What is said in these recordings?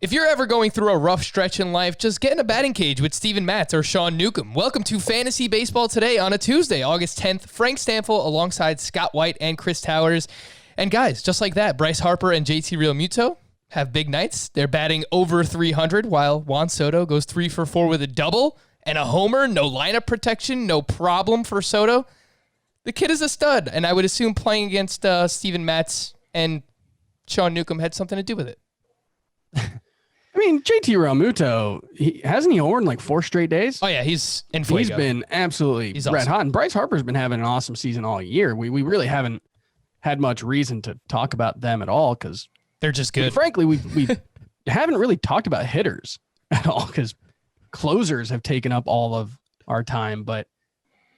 If you're ever going through a rough stretch in life, just get in a batting cage with Steven Matz or Sean Newcomb. Welcome to Fantasy Baseball Today on a Tuesday, August 10th. Frank Stanfill alongside Scott White and Chris Towers. And guys, just like that, Bryce Harper and JT Realmuto have big nights. They're batting over 300 while Juan Soto goes 3 for 4 with a double and a homer. No lineup protection, no problem for Soto. The kid is a stud, and I would assume playing against Steven Matz and Sean Newcomb had something to do with it. I mean, JT Realmuto, hasn't he homered in like 4 straight days? Oh, yeah, he's in fuego. He's been absolutely red hot. And Bryce Harper's been having an awesome season all year. We really haven't had much reason to talk about them at all because they're just good. Frankly, we haven't really talked about hitters at all because closers have taken up all of our time. But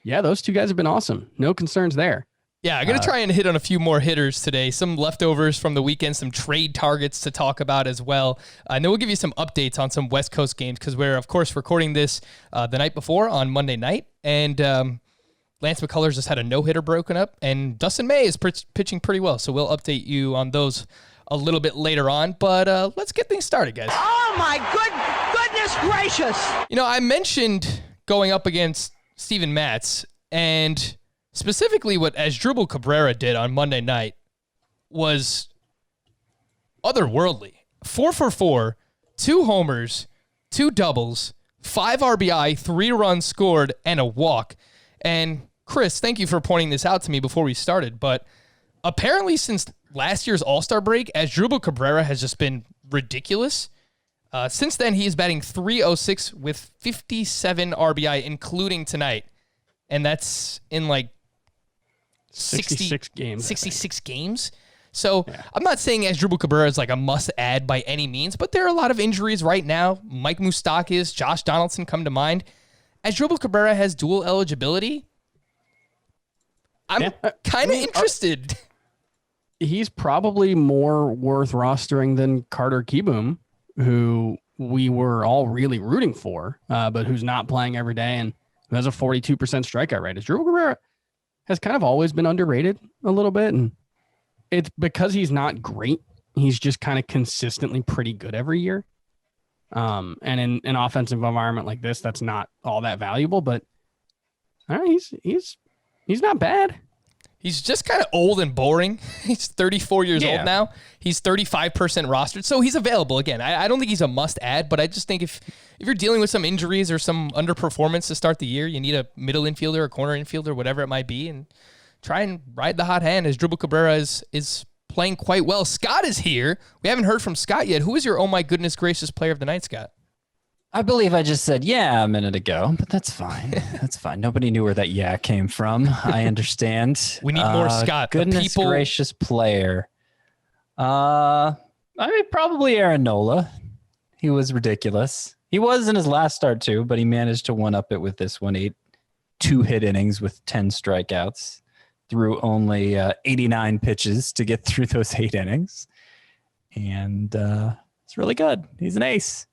yeah, those two guys have been awesome. No concerns there. Yeah, I'm going to try and hit on a few more hitters today. Some leftovers from the weekend, some trade targets to talk about as well. And then we'll give you some updates on some West Coast games because we're, of course, recording this the night before on Monday night. And Lance McCullers just had a no-hitter broken up. And Dustin May is pitching pretty well. So we'll update you on those a little bit later on. But let's get things started, guys. Oh, my goodness gracious. You know, I mentioned going up against Steven Matz, and specifically what Asdrubal Cabrera did on Monday night was otherworldly. 4 for 4, 2 homers, 2 doubles, 5 RBI, 3 runs scored, and a walk. And Chris, thank you for pointing this out to me before we started, but apparently since last year's All-Star break, Asdrubal Cabrera has just been ridiculous. Since then, he is batting .306 with 57 RBI, including tonight. And that's in like 66 games. 66 games. So yeah. I'm not saying Asdrubal Cabrera is like a must-add by any means, but there are a lot of injuries right now. Mike Moustakas, Josh Donaldson come to mind. Asdrubal Cabrera has dual eligibility. I'm kind of interested. He's probably more worth rostering than Carter Kieboom, who we were all really rooting for, but who's not playing every day and who has a 42% strikeout rate. Asdrubal Cabrera has kind of always been underrated a little bit, and it's because he's not great. He's just kind of consistently pretty good every year. And in an offensive environment like this, that's not all that valuable, but he's not bad. He's just kind of old and boring. He's 34 years old now. He's 35% rostered, so he's available. Again, I don't think he's a must-add, but I just think if you're dealing with some injuries or some underperformance to start the year, you need a middle infielder, a corner infielder, whatever it might be, and try and ride the hot hand as Asdrubal Cabrera is playing quite well. Scott is here. We haven't heard from Scott yet. Who is your oh my goodness gracious player of the night, Scott? I believe I just said yeah a minute ago, but that's fine. That's fine. Nobody knew where that yeah came from. I understand. We need more Scott. Goodness gracious player. I mean, probably Aaron Nola. He was ridiculous. He was in his last start too, but he managed to one-up it with this one. 2-hit innings with 10 strikeouts through only 89 pitches to get through those 8 innings. And it's really good. He's an ace.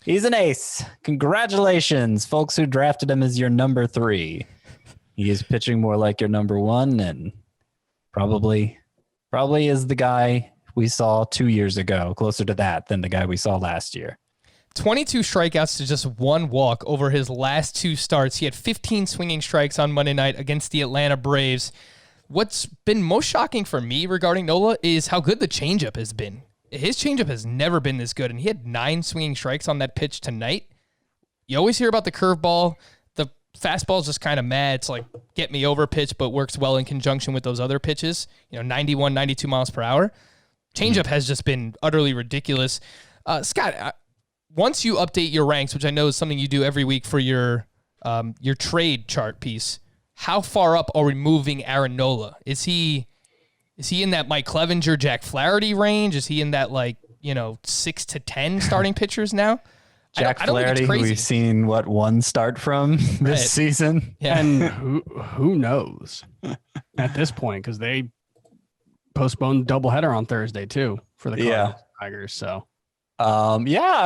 He's an ace. Congratulations, folks who drafted him as your number 3. He is pitching more like your number 1 and probably is the guy we saw 2 years ago, closer to that than the guy we saw last year. 22 strikeouts to just 1 walk over his last 2 starts. He had 15 swinging strikes on Monday night against the Atlanta Braves. What's been most shocking for me regarding Nola is how good the changeup has been. His changeup has never been this good, and he had 9 swinging strikes on that pitch tonight. You always hear about the curveball. The fastball is just kind of mad. It's like get me over pitch, but works well in conjunction with those other pitches. 91, 92 miles per hour. Changeup has just been utterly ridiculous. Scott, once you update your ranks, which I know is something you do every week for your trade chart piece, how far up are we moving Aaron Nola? Is he in that Mike Clevenger, Jack Flaherty range? Is he in that 6 to 10 starting pitchers now? Jack Flaherty, who we've seen one start from this season. Yeah. And who knows at this point, because they postponed doubleheader on Thursday too for the Cardinals Tigers. So I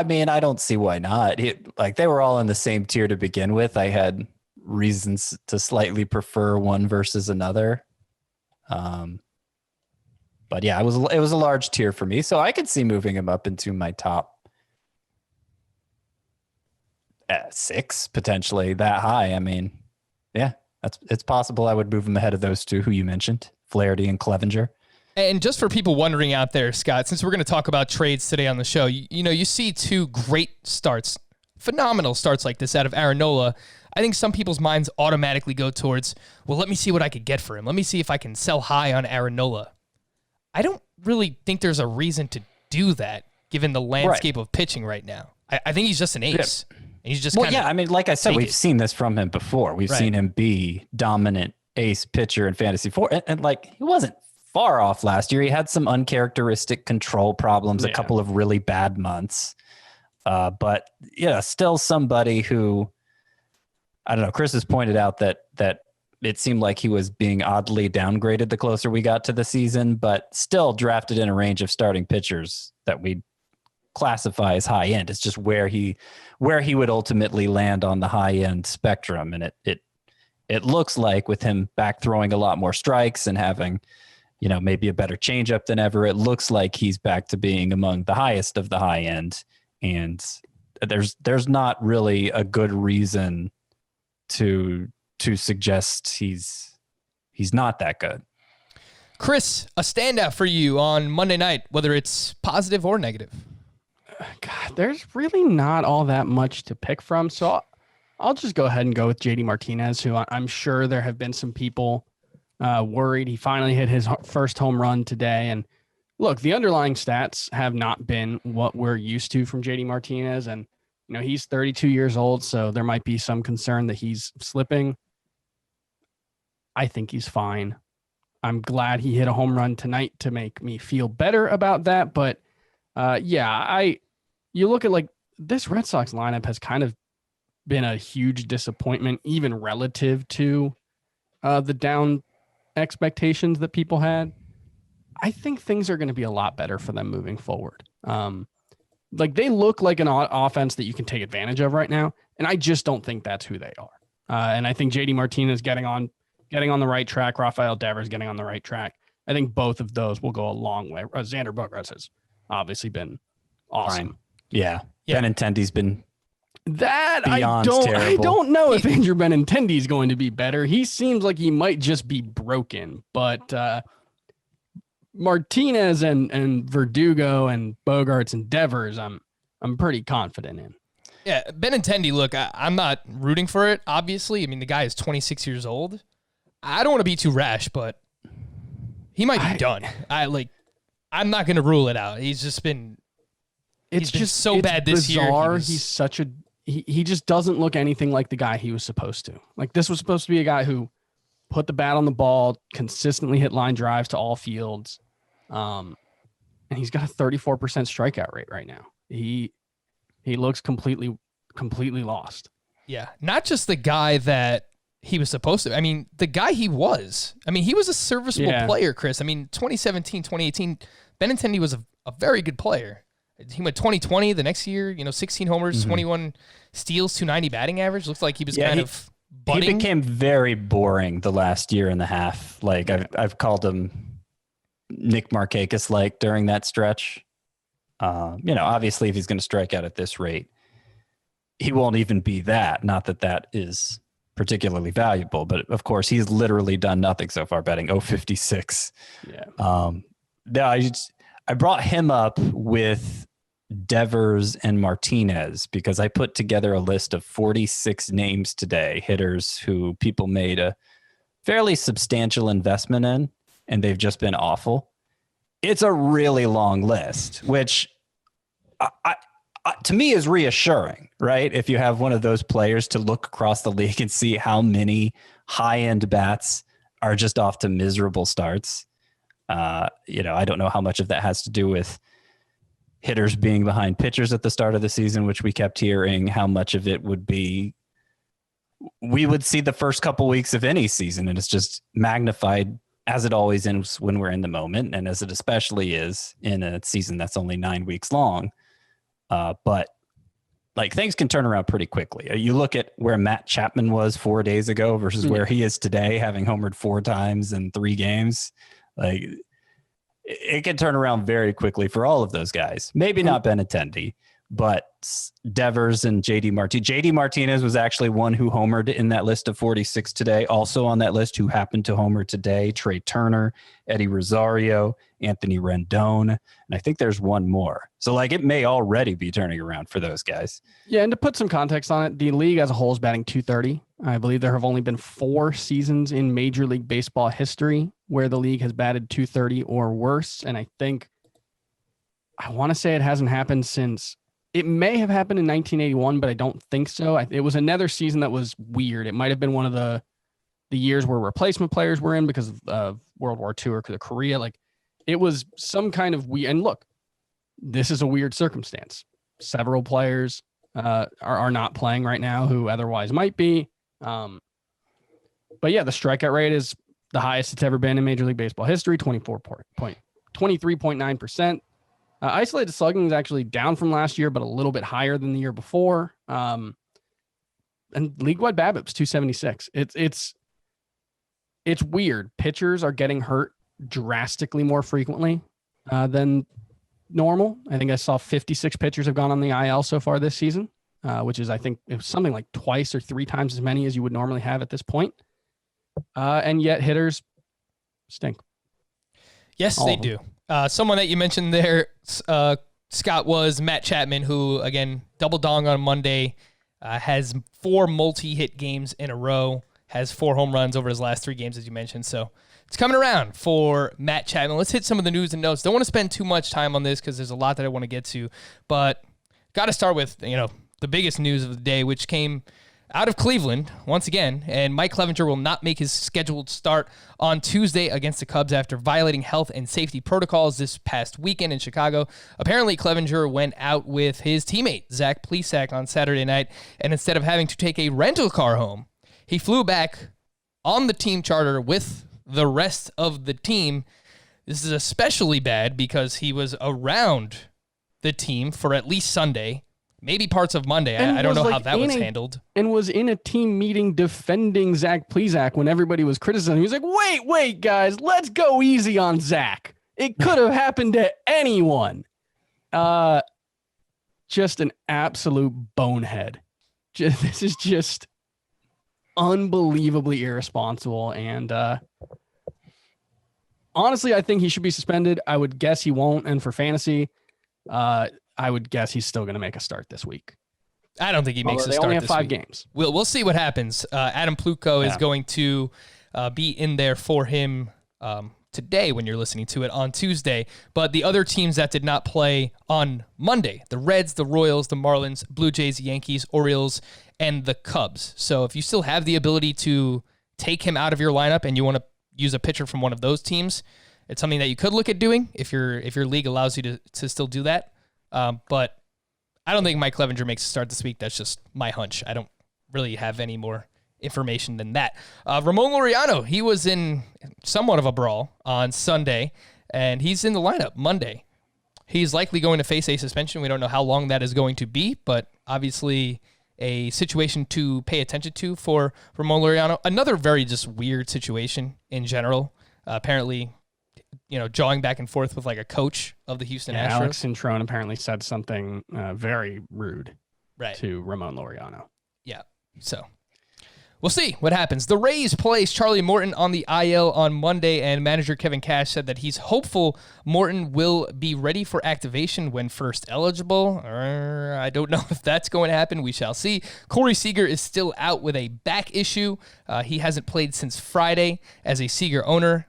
mean, I don't see why not. They were all in the same tier to begin with. I had reasons to slightly prefer one versus another. But yeah, it was a large tier for me, so I could see moving him up into my top 6 potentially that high. I mean, yeah, it's possible I would move him ahead of those two who you mentioned, Flaherty and Clevenger. And just for people wondering out there, Scott, since we're going to talk about trades today on the show, you see two great starts, phenomenal starts like this out of Aaron Nola. I think some people's minds automatically go towards, well, let me see what I could get for him. Let me see if I can sell high on Aaron Nola. I don't really think there's a reason to do that, given the landscape of pitching right now. I think he's just an ace. Yeah. And he's just I mean, like I said, we've seen this from him before. We've seen him be dominant ace pitcher in fantasy and like he wasn't far off last year. He had some uncharacteristic control problems, a couple of really bad months. But yeah, still somebody who, I don't know, Chris has pointed out that it seemed like he was being oddly downgraded the closer we got to the season, but still drafted in a range of starting pitchers that we classify as high end. It's just where he would ultimately land on the high end spectrum. And it looks like with him back throwing a lot more strikes and having, maybe a better changeup than ever, it looks like he's back to being among the highest of the high end. And there's not really a good reason to suggest he's not that good. Chris, a standout for you on Monday night, whether it's positive or negative? God, there's really not all that much to pick from. So I'll just go ahead and go with JD Martinez, who I'm sure there have been some people worried. He finally hit his first home run today. And look, the underlying stats have not been what we're used to from JD Martinez. And, he's 32 years old, so there might be some concern that he's slipping. I think he's fine. I'm glad he hit a home run tonight to make me feel better about that. But you look at like this Red Sox lineup has kind of been a huge disappointment, even relative to the down expectations that people had. I think things are going to be a lot better for them moving forward. Like they look like an offense that you can take advantage of right now. And I just don't think that's who they are. And I think JD Martinez getting on the right track. Rafael Devers getting on the right track. I think both of those will go a long way. Xander Bogaerts has obviously been awesome. Fine. Yeah. Benintendi's been beyond terrible. I don't know if Andrew Benintendi is going to be better. He seems like he might just be broken, but Martinez and Verdugo and Bogaerts and Devers, I'm pretty confident in. Yeah, Benintendi, look, I'm not rooting for it, obviously. I mean, the guy is 26 years old. I don't want to be too rash, but he might be done. I'm not going to rule it out. He's been so bad this bizarre. year. He's such a he just doesn't look anything like the guy he was supposed to. Like this was supposed to be a guy who put the bat on the ball, consistently hit line drives to all fields. And he's got a 34% strikeout rate right now. He looks completely lost. Yeah. Not just the guy that he was supposed to. I mean, the guy he was. I mean, he was a serviceable player, Chris. I mean, 2017, 2018, Benintendi was a very good player. He went 2020 the next year, 16 homers, 21 steals, 290 batting average. Looks like he was of budding. He became very boring the last year and a half. Like I've called him Nick Markakis during that stretch. Obviously if he's going to strike out at this rate, he won't even be that. Not that that is particularly valuable, but of course he's literally done nothing so far, batting 0.56. Yeah. I brought him up with Devers and Martinez because I put together a list of 46 names today, hitters who people made a fairly substantial investment in, and they've just been awful. It's a really long list, which to me is reassuring, right? If you have one of those players to look across the league and see how many high-end bats are just off to miserable starts. I don't know how much of that has to do with hitters being behind pitchers at the start of the season, which we kept hearing. How much of it would be, we would see the first couple weeks of any season, and it's just magnified as it always is when we're in the moment, and as it especially is in a season that's only 9 weeks long. But things can turn around pretty quickly. You look at where Matt Chapman was 4 days ago versus where he is today, having homered 4 times in 3 games. It can turn around very quickly for all of those guys. Maybe not Benintendi, but Devers and JD Martinez. JD Martinez was actually one who homered in that list of 46 today. Also on that list who happened to homer today, Trey Turner, Eddie Rosario, Anthony Rendon, and I think there's one more. So like it may already be turning around for those guys. Yeah, and to put some context on it, the league as a whole is batting 230. I believe there have only been 4 seasons in Major League Baseball history where the league has batted 230 or worse, and I want to say it hasn't happened since. It may have happened in 1981, but I don't think so. It was another season that was weird. It might have been one of the years where replacement players were in because of World War II or Korea. Like it was some kind of weird. And look, this is a weird circumstance. Several players are not playing right now who otherwise might be. But yeah, the strikeout rate is the highest it's ever been in Major League Baseball history, 23.9%. Isolated slugging is actually down from last year, but a little bit higher than the year before. And league-wide BABIP's 276. It's weird. Pitchers are getting hurt drastically more frequently than normal. I think I saw 56 pitchers have gone on the IL so far this season, which is, I think, it was something like twice or 3 times as many as you would normally have at this point. And yet hitters stink. Yes, they do. Someone that you mentioned there, Scott, was Matt Chapman, who, again, double dong on Monday, has 4 multi-hit games in a row, has 4 home runs over his last 3 games, as you mentioned. So it's coming around for Matt Chapman. Let's hit some of the news and notes. Don't want to spend too much time on this because there's a lot that I want to get to, but got to start with, the biggest news of the day, which came out of Cleveland, once again, and Mike Clevenger will not make his scheduled start on Tuesday against the Cubs after violating health and safety protocols this past weekend in Chicago. Apparently, Clevenger went out with his teammate, Zach Plesac, on Saturday night, and instead of having to take a rental car home, he flew back on the team charter with the rest of the team. This is especially bad because he was around the team for at least Sunday, maybe parts of Monday. I don't know how that was handled. And was in a team meeting defending Zach Plesac when everybody was criticizing. He was like, wait, guys, let's go easy on Zach. It could have happened to anyone. Just an absolute bonehead. This is just unbelievably irresponsible. And honestly, I think he should be suspended. I would guess he won't. And for fantasy, I would guess he's still going to make a start this week. I don't think he makes a start this week. They only have 5 games. We'll see what happens. Adam Plutko is going to be in there for him today when you're listening to it on Tuesday. But the other teams that did not play on Monday, the Reds, the Royals, the Marlins, Blue Jays, Yankees, Orioles, and the Cubs. So if you still have the ability to take him out of your lineup and you want to use a pitcher from one of those teams, it's something that you could look at doing if your league allows you to still do that. But I don't think Mike Clevenger makes a start this week. That's just my hunch. I don't really have any more information than that. Ramon Loriano, he was in somewhat of a brawl on Sunday, and he's in the lineup Monday. He's likely going to face a suspension. We don't know how long that is going to be, but obviously a situation to pay attention to for Ramon Loriano. Another very just weird situation in general. Apparently, jawing back and forth with like a coach of the Houston Astros. Alex Cintrone apparently said something very rude to Ramon Loriano. Yeah. So we'll see what happens. The Rays placed Charlie Morton on the IL on Monday, and manager Kevin Cash said that he's hopeful Morton will be ready for activation when first eligible. I don't know if that's going to happen. We shall see. Corey Seeger is still out with a back issue. He hasn't played since Friday. As a Seeger owner,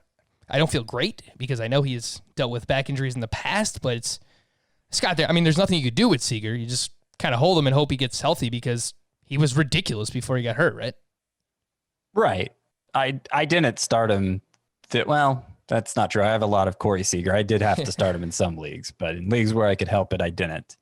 I don't feel great because I know he has dealt with back injuries in the past, but it's got there. I mean, there's nothing you could do with Seeger. You just kind of hold him and hope he gets healthy because he was ridiculous before he got hurt, right? Right. I didn't start him. That's not true. I have a lot of Corey Seager. I did have to start him in some leagues, but in leagues where I could help it, I didn't.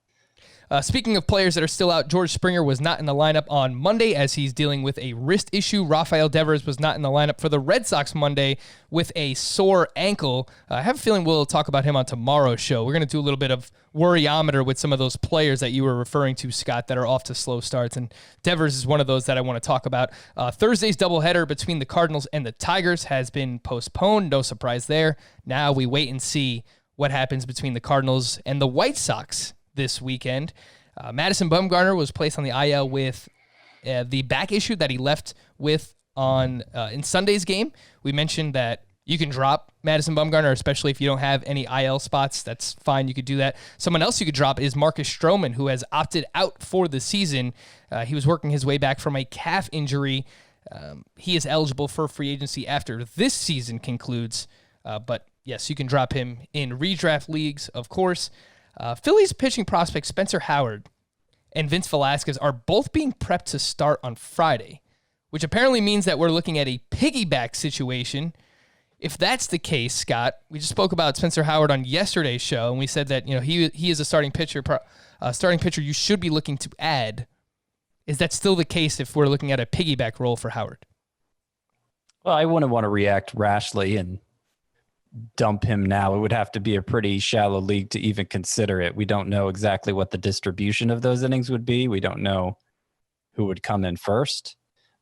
Speaking of players that are still out, George Springer was not in the lineup on Monday as he's dealing with a wrist issue. Rafael Devers was not in the lineup for the Red Sox Monday with a sore ankle. I have a feeling we'll talk about him on tomorrow's show. We're going to do a little bit of worryometer with some of those players that you were referring to, Scott, that are off to slow starts, and Devers is one of those that I want to talk about. Thursday's doubleheader between the Cardinals and the Tigers has been postponed. No surprise there. Now we wait and see what happens between the Cardinals and the White Sox this weekend. Madison Bumgarner was placed on the IL with the back issue that he left with on in Sunday's game. We mentioned that you can drop Madison Bumgarner, especially if you don't have any IL spots. That's fine. You could do that. Someone else you could drop is Marcus Strowman, who has opted out for the season. He was working his way back from a calf injury. He is eligible for free agency after this season concludes. But yes, you can drop him in redraft leagues, of course. Phillies pitching prospects Spencer Howard and Vince Velasquez are both being prepped to start on Friday, which apparently means that we're looking at a piggyback situation. If that's the case, Scott, we just spoke about Spencer Howard on yesterday's show, and we said that he is a starting pitcher you should be looking to add. Is that still the case if we're looking at a piggyback role for Howard? Well, I wouldn't want to react rashly and dump him now. It would have to be a pretty shallow league to even consider it. We don't know exactly what the distribution of those innings would be. We don't know who would come in first.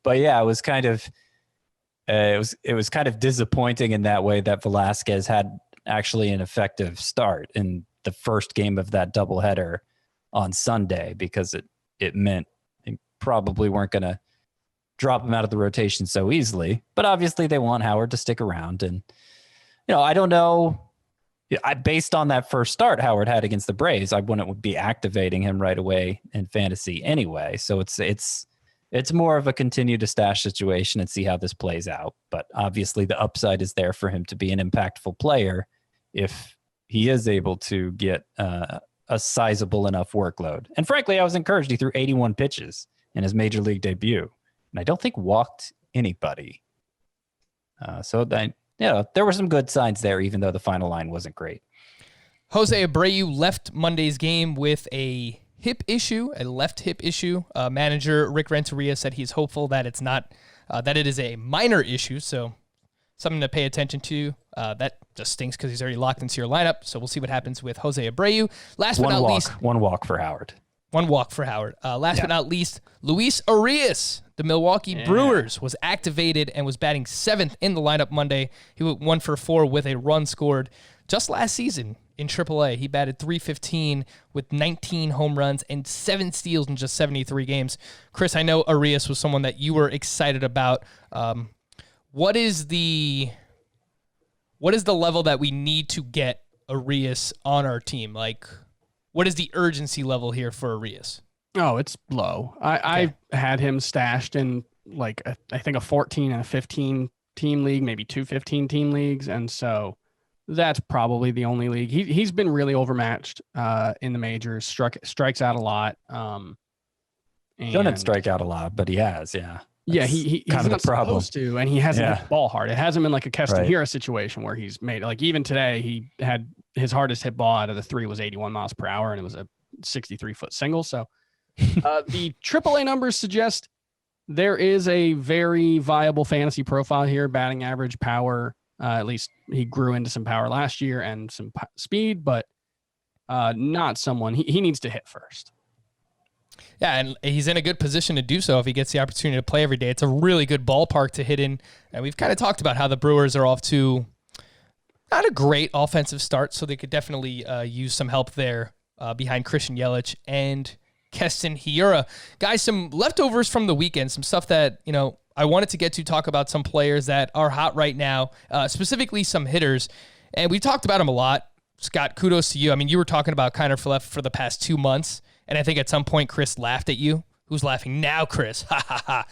But yeah, it was kind of disappointing in that way that Velasquez had actually an effective start in the first game of that doubleheader on Sunday, because it meant they probably weren't going to drop him out of the rotation so easily. But obviously they want Howard to stick around. And, I don't know. Based on that first start Howard had against the Braves, I wouldn't be activating him right away in fantasy anyway. So it's more of a continue to stash situation and see how this plays out. But obviously the upside is there for him to be an impactful player if he is able to get a sizable enough workload. And frankly, I was encouraged. He threw 81 pitches in his major league debut, and I don't think walked anybody. There were some good signs there, even though the final line wasn't great. Jose Abreu left Monday's game with a left hip issue. Manager Rick Renteria said he's hopeful that it's not, that it is a minor issue. So something to pay attention to. That just stinks because he's already locked into your lineup. So we'll see what happens with Jose Abreu. Last but not least, one walk for Howard. Last but not least, Luis Arias, the Milwaukee Brewers, was activated and was batting 7th in the lineup Monday. He went 1 for 4 with a run scored. Just last season in AAA, he batted .315 with 19 home runs and 7 steals in just 73 games. Chris, I know Arias was someone that you were excited about. What is the level that we need to get Arias on our team? Like, what is the urgency level here for Arias? Oh, it's low. I had him stashed in I think a 14 and a 15 team league, maybe 2 15-team leagues. And so that's probably the only league. He's been really overmatched in the majors, strikes out a lot. Shouldn't strike out a lot, but he has, yeah. Yeah, he's not supposed to, and he hasn't hit the ball hard. It hasn't been like a Castanheira situation where he's made, even today, he had his hardest hit ball out of the 3 was 81 miles per hour, and it was a 63-foot single. So the AAA numbers suggest there is a very viable fantasy profile here, batting average, power. At least he grew into some power last year and some speed, but not someone he needs to hit first. Yeah, and he's in a good position to do so if he gets the opportunity to play every day. It's a really good ballpark to hit in. And we've kind of talked about how the Brewers are off to not a great offensive start, so they could definitely use some help there behind Christian Yelich and Keston Hiura. Guys, some leftovers from the weekend, some stuff that, I wanted to get to talk about some players that are hot right now, specifically some hitters. And we talked about them a lot. Scott, kudos to you. I mean, you were talking about Kiner Falefa for the past 2 months. And I think at some point Chris laughed at you. Who's laughing now, Chris? Ha, ha, ha.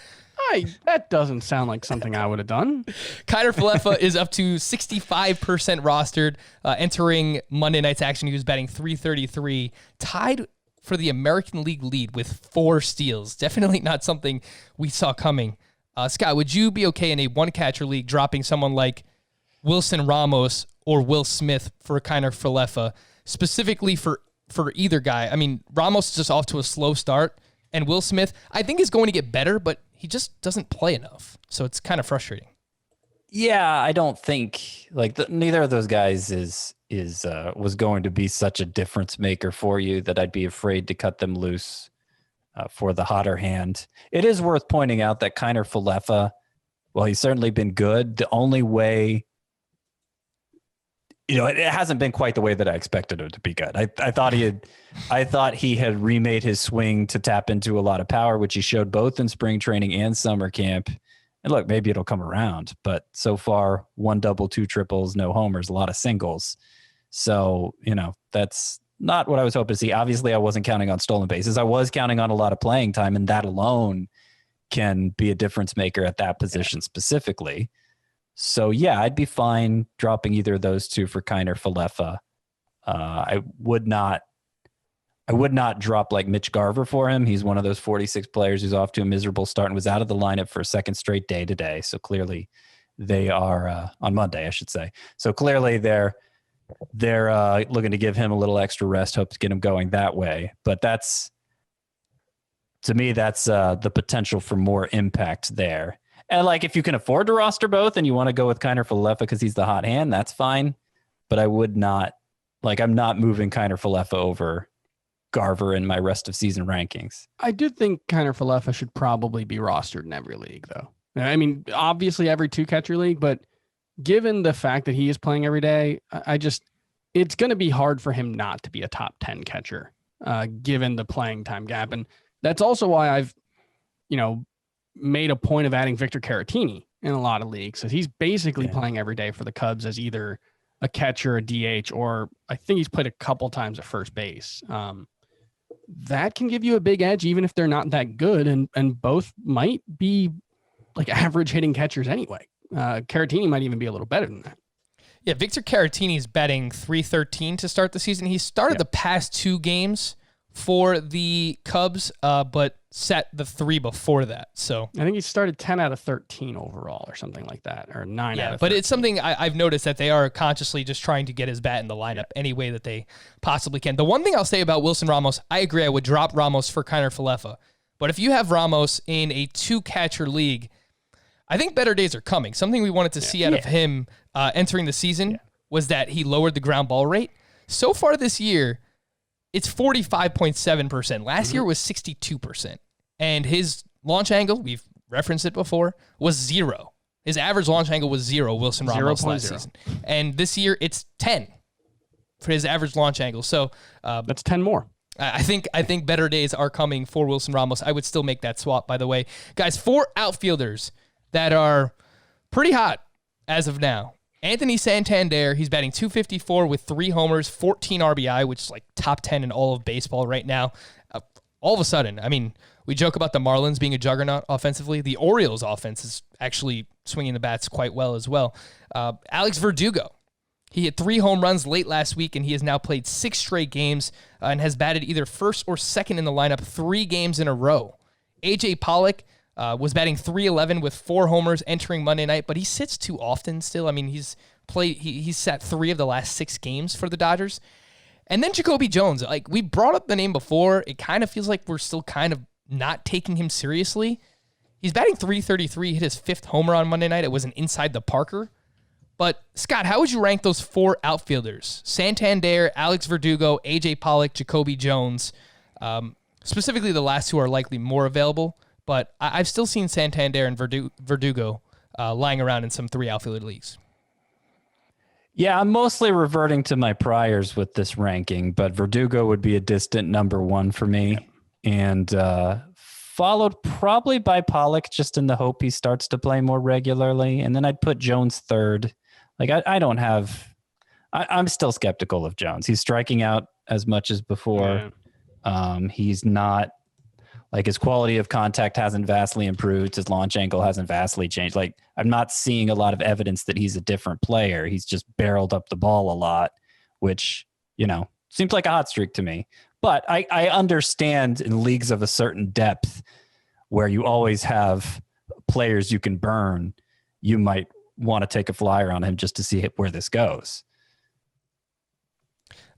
That doesn't sound like something I would have done. Kiner Falefa is up to 65% rostered. Entering Monday night's action, he was batting .333, tied for the American League lead with 4 steals. Definitely not something we saw coming. Scott, would you be okay in a one-catcher league dropping someone like Wilson Ramos or Will Smith for Kiner Falefa, specifically for either guy? I mean, Ramos is just off to a slow start, and Will Smith, I think, is going to get better, but he just doesn't play enough. So it's kind of frustrating. Yeah, I don't think neither of those guys was going to be such a difference maker for you that I'd be afraid to cut them loose for the hotter hand. It is worth pointing out that Kiner Falefa, well, he's certainly been good. The only way it hasn't been quite the way that I expected it to be good. I thought he had remade his swing to tap into a lot of power, which he showed both in spring training and summer camp. And look, maybe it'll come around, but so far 1 double, 2 triples, no homers, a lot of singles. So, that's not what I was hoping to see. Obviously I wasn't counting on stolen bases. I was counting on a lot of playing time, and that alone can be a difference maker at that position specifically. So yeah, I'd be fine dropping either of those two for Kiner Falefa. I would not drop like Mitch Garver for him. He's one of those 46 players who's off to a miserable start and was out of the lineup for a second straight day today. So clearly they are on Monday, I should say. So clearly they're looking to give him a little extra rest, hope to get him going that way. But to me, that's the potential for more impact there. And like, if you can afford to roster both and you want to go with Kiner Falefa because he's the hot hand, that's fine. But I would not, I'm not moving Kiner Falefa over Garver in my rest of season rankings. I do think Kiner Falefa should probably be rostered in every league, though. I mean, obviously every 2-catcher league, but given the fact that he is playing every day, it's going to be hard for him not to be a top 10 catcher, given the playing time gap. And that's also why I've, made a point of adding Victor Caratini in a lot of leagues. So he's basically playing every day for the Cubs as either a catcher, a DH, or I think he's played a couple times at first base. That can give you a big edge, even if they're not that good. And both might be like average hitting catchers anyway. Caratini might even be a little better than that. Yeah, Victor Caratini is batting .313 to start the season. He started the past 2 games for the Cubs, but set the 3 before that. So I think he started 10 out of 13 overall or something like that, or 9 out of 13. But it's something I've noticed that they are consciously just trying to get his bat in the lineup any way that they possibly can. The one thing I'll say about Wilson Ramos, I agree, I would drop Ramos for Kiner Falefa. But if you have Ramos in a 2-catcher league, I think better days are coming. Something we wanted to see out of him entering the season was that he lowered the ground ball rate. So far this year, it's 45.7%. Last year was 62%. And his launch angle, we've referenced it before, was 0. His average launch angle was 0, Wilson Ramos last season. And this year, it's 10 for his average launch angle. So that's 10 more. I think better days are coming for Wilson Ramos. I would still make that swap, by the way. Guys, 4 outfielders that are pretty hot as of now. Anthony Santander, he's batting .254 with 3 homers, 14 RBI, which is like top 10 in all of baseball right now. All of a sudden, I mean, we joke about the Marlins being a juggernaut offensively. The Orioles offense is actually swinging the bats quite well as well. Alex Verdugo, he hit 3 home runs late last week, and he has now played 6 straight games and has batted either first or second in the lineup 3 games in a row. AJ Pollock was batting .311 with 4 homers entering Monday night, but he sits too often still. I mean, he's sat 3 of the last 6 games for the Dodgers. And then Jacoby Jones, like we brought up the name before, it kind of feels like we're still kind of not taking him seriously. He's batting .333, hit his 5th homer on Monday night. It was an inside the Parker. But Scott, how would you rank those 4 outfielders? Santander, Alex Verdugo, AJ Pollock, Jacoby Jones. Specifically, the last 2 are likely more available. But I've still seen Santander and Verdugo lying around in some 3 outfielder leagues. Yeah, I'm mostly reverting to my priors with this ranking, but Verdugo would be a distant number 1 for me. And followed probably by Pollock, just in the hope he starts to play more regularly. And then I'd put Jones 3rd. Like, I'm still skeptical of Jones. He's striking out as much as before. He's not, like, his quality of contact hasn't vastly improved. His launch angle hasn't vastly changed. Like, I'm not seeing a lot of evidence that he's a different player. He's just barreled up the ball a lot, which, seems like a hot streak to me. But I understand in leagues of a certain depth where you always have players you can burn, you might want to take a flyer on him just to see where this goes.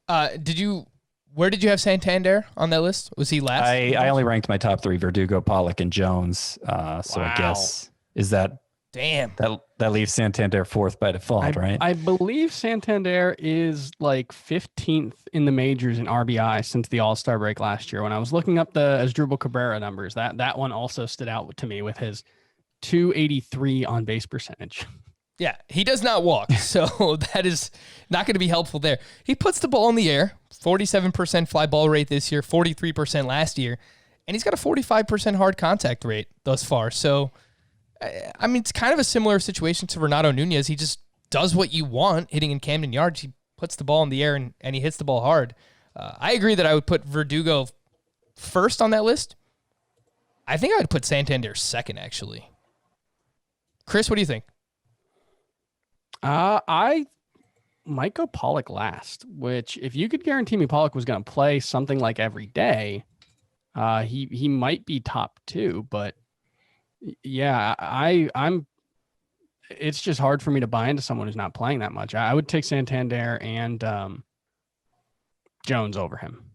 Where did you have Santander on that list? Was he last? I only ranked my top 3, Verdugo, Pollock, and Jones. So I guess, is that... Damn. That leaves Santander 4th by default, right? I believe Santander is like 15th in the majors in RBI since the All-Star break last year. When I was looking up the Asdrubal Cabrera numbers, that one also stood out to me with his .283 on base percentage. Yeah, he does not walk, so that is not going to be helpful there. He puts the ball in the air, 47% fly ball rate this year, 43% last year, and he's got a 45% hard contact rate thus far. So, I mean, it's kind of a similar situation to Renato Nunez. He just does what you want, hitting in Camden Yards. He puts the ball in the air, and he hits the ball hard. I agree that I would put Verdugo first on that list. I think I would put Santander second, actually. Chris, what do you think? I might go Pollock last, which if you could guarantee me Pollock was going to play something like every day, he might be top 2, but yeah, I'm it's just hard for me to buy into someone who's not playing that much. I would take Santander and Jones over him.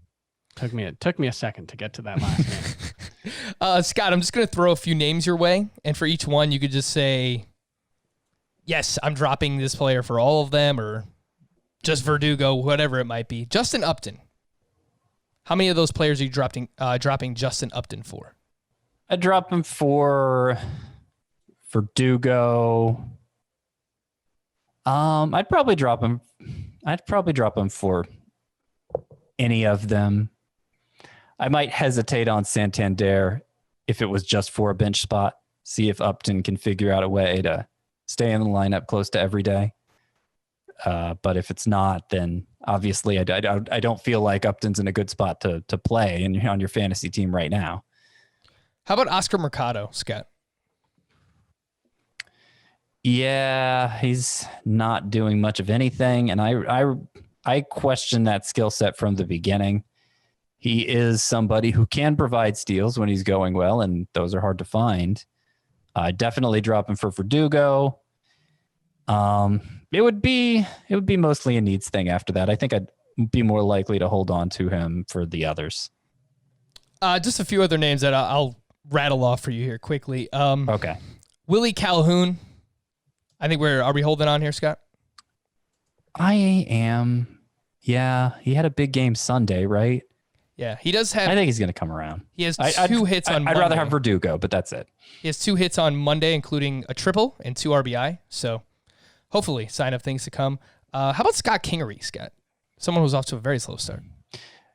Took me a second to get to that last name. Scott, I'm just going to throw a few names your way, and for each one, you could just say, yes, I'm dropping this player for all of them, or just Verdugo, whatever it might be. Justin Upton. How many of those players are you dropping Justin Upton for? I'd drop him for Verdugo. I'd probably drop him for any of them. I might hesitate on Santander if it was just for a bench spot. See if Upton can figure out a way to stay in the lineup close to every day. But if it's not, then obviously I don't feel like Upton's in a good spot to play on your fantasy team right now. How about Oscar Mercado, Scott? Yeah, he's not doing much of anything, and I question that skill set from the beginning. He is somebody who can provide steals when he's going well, and those are hard to find. Definitely drop him for Verdugo. It would be mostly a needs thing after that. I think I'd be more likely to hold on to him for the others. Just a few other names that I'll rattle off for you here quickly. Okay. Willie Calhoun. I think are we holding on here, Scott? I am. Yeah, he had a big game Sunday, right? Yeah, he does have. I think he's going to come around. He has two hits on Monday. I'd rather have Verdugo, but that's it. He has 2 hits on Monday, including a triple and 2 RBI. So hopefully, sign of things to come. How about Scott Kingery, Scott? Someone who's off to a very slow start.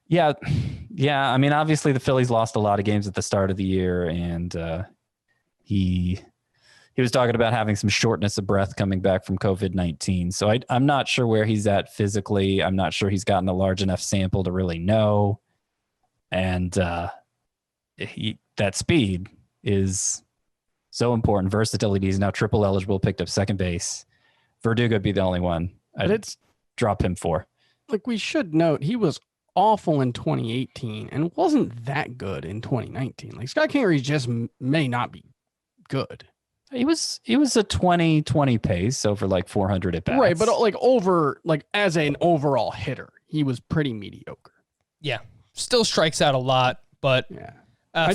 Yeah. I mean, obviously the Phillies lost a lot of games at the start of the year, and he was talking about having some shortness of breath coming back from COVID-19. So I'm not sure where he's at physically. I'm not sure he's gotten a large enough sample to really know. And that speed is so important. Versatility. He's now triple eligible, picked up second base. Verdugo would be the only one I'd drop him for. Like, we should note, he was awful in 2018 and wasn't that good in 2019. Like, Scott Kingery just may not be good. He was a 20-20 pace over like 400 at bats. Right, but as an overall hitter, he was pretty mediocre. Yeah. Still strikes out a lot, but yeah. I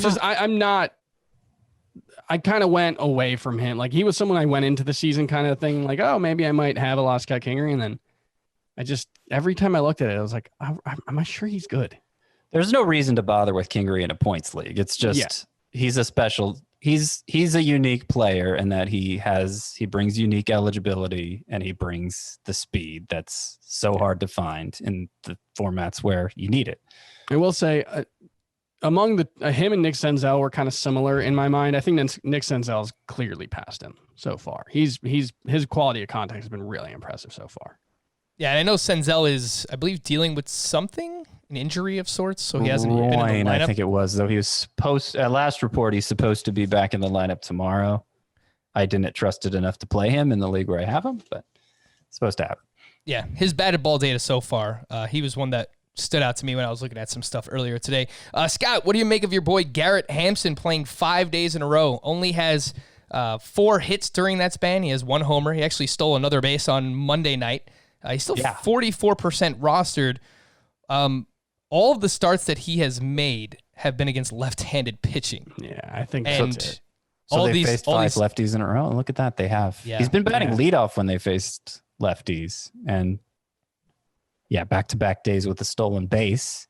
kind of went away from him. Like, he was someone I went into the season kind of thing, like, oh, maybe I might have a lost Scott Kingery, and then every time I looked at it, I was like, am I sure he's good? There's no reason to bother with Kingery in a points league. It's just he's a special. He's a unique player in that he brings unique eligibility and he brings the speed that's so hard to find in the formats where you need it. I will say, among him and Nick Senzel were kind of similar in my mind. I think Nick Senzel's clearly passed him so far. His quality of contact has been really impressive so far. Yeah, and I know Senzel is, I believe, dealing with something, an injury of sorts, so he hasn't been in the lineup. I think it was, though. He was at last report, he's supposed to be back in the lineup tomorrow. I didn't trust it enough to play him in the league where I have him, but it's supposed to happen. Yeah, his batted ball data so far, he was one that stood out to me when I was looking at some stuff earlier today. Scott, what do you make of your boy Garrett Hampson playing 5 days in a row? Only has 4 hits during that span. He has 1 homer. He actually stole another base on Monday night. He's still 44% rostered. All of the starts that he has made have been against left-handed pitching. Yeah, I think so. So they faced 5 lefties in a row. Look at that. They have. Yeah. He's been batting leadoff when they faced lefties. And back-to-back days with a stolen base.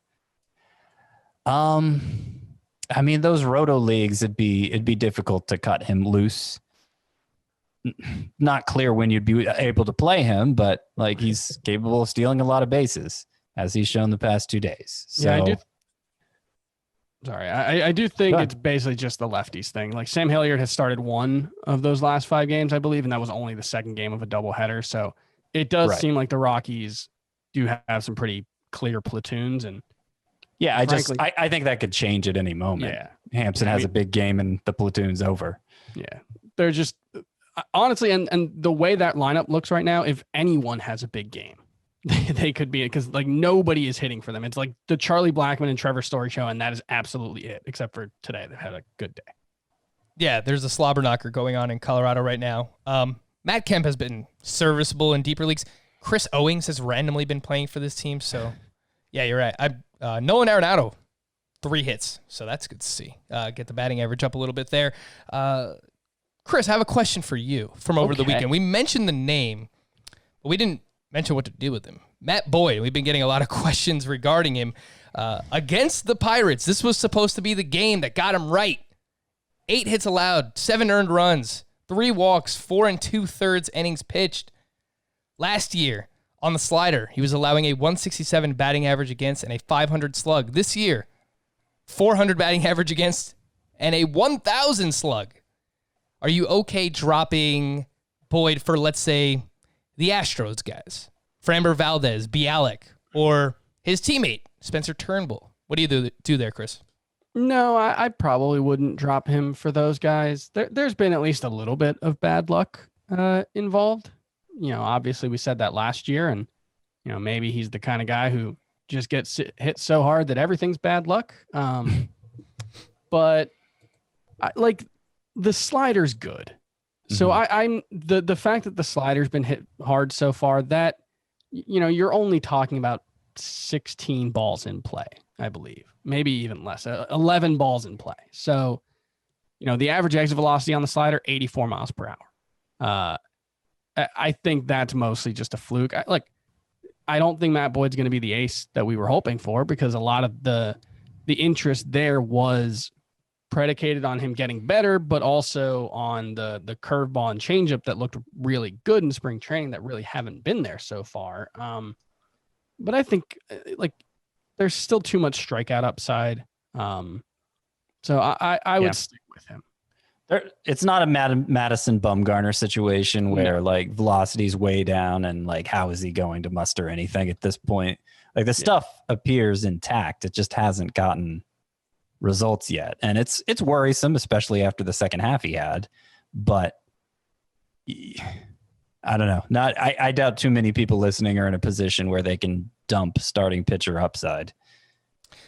I mean, those roto leagues, it'd be difficult to cut him loose. not clear when you'd be able to play him, but like he's capable of stealing a lot of bases, as he's shown the past 2 days. So, yeah, I do. Sorry, I do think it's basically just the lefties thing. Like Sam Hilliard has started one of those last 5 games, I believe, and that was only the second game of a doubleheader. So it does seem like the Rockies do have some pretty clear platoons. And yeah, I think that could change at any moment. Yeah, Hampson has a big game and the platoon's over. Yeah, they're just honestly, and the way that lineup looks right now, if anyone has a big game, they could be it, because like nobody is hitting for them. It's like the Charlie Blackmon and Trevor Story show, and that is absolutely it, except for today. They've had a good day. Yeah, there's a slobber knocker going on in Colorado right now. Matt Kemp has been serviceable in deeper leagues. Chris Owings has randomly been playing for this team, so yeah, you're right. Nolan Arenado, 3 hits, so that's good to see. Get the batting average up a little bit there. Chris, I have a question for you from over the weekend. We mentioned the name, but we didn't mention what to do with him. Matt Boyd, we've been getting a lot of questions regarding him. Against the Pirates, this was supposed to be the game that got him right. 8 hits allowed, 7 earned runs, 3 walks, 4 2/3 innings pitched. Last year, on the slider, he was allowing a 167 batting average against and a 500 slug. This year, 400 batting average against and a 1,000 slug. Are you okay dropping Boyd for, let's say, the Astros guys, Framber Valdez, Bialik, or his teammate, Spencer Turnbull? What do you do there, Chris? No, I probably wouldn't drop him for those guys. There's been at least a little bit of bad luck involved. Obviously we said that last year, and, maybe he's the kind of guy who just gets hit so hard that everything's bad luck. But the slider's good. So I'm the fact that the slider's been hit hard so far, that, you're only talking about 16 balls in play, I believe, maybe even less, 11 balls in play. So, the average exit velocity on the slider, 84 miles per hour. I think that's mostly just a fluke. I don't think Matt Boyd's going to be the ace that we were hoping for, because a lot of the interest there was predicated on him getting better, but also on the curveball and changeup that looked really good in spring training that really haven't been there so far. But I think there's still too much strikeout upside. So I would stick with him. It's not a Madison Bumgarner situation where velocity's way down and how is he going to muster anything at this point? The stuff appears intact. It just hasn't gotten results yet, and it's worrisome, especially after the second half he had. But I don't know. I doubt too many people listening are in a position where they can dump starting pitcher upside.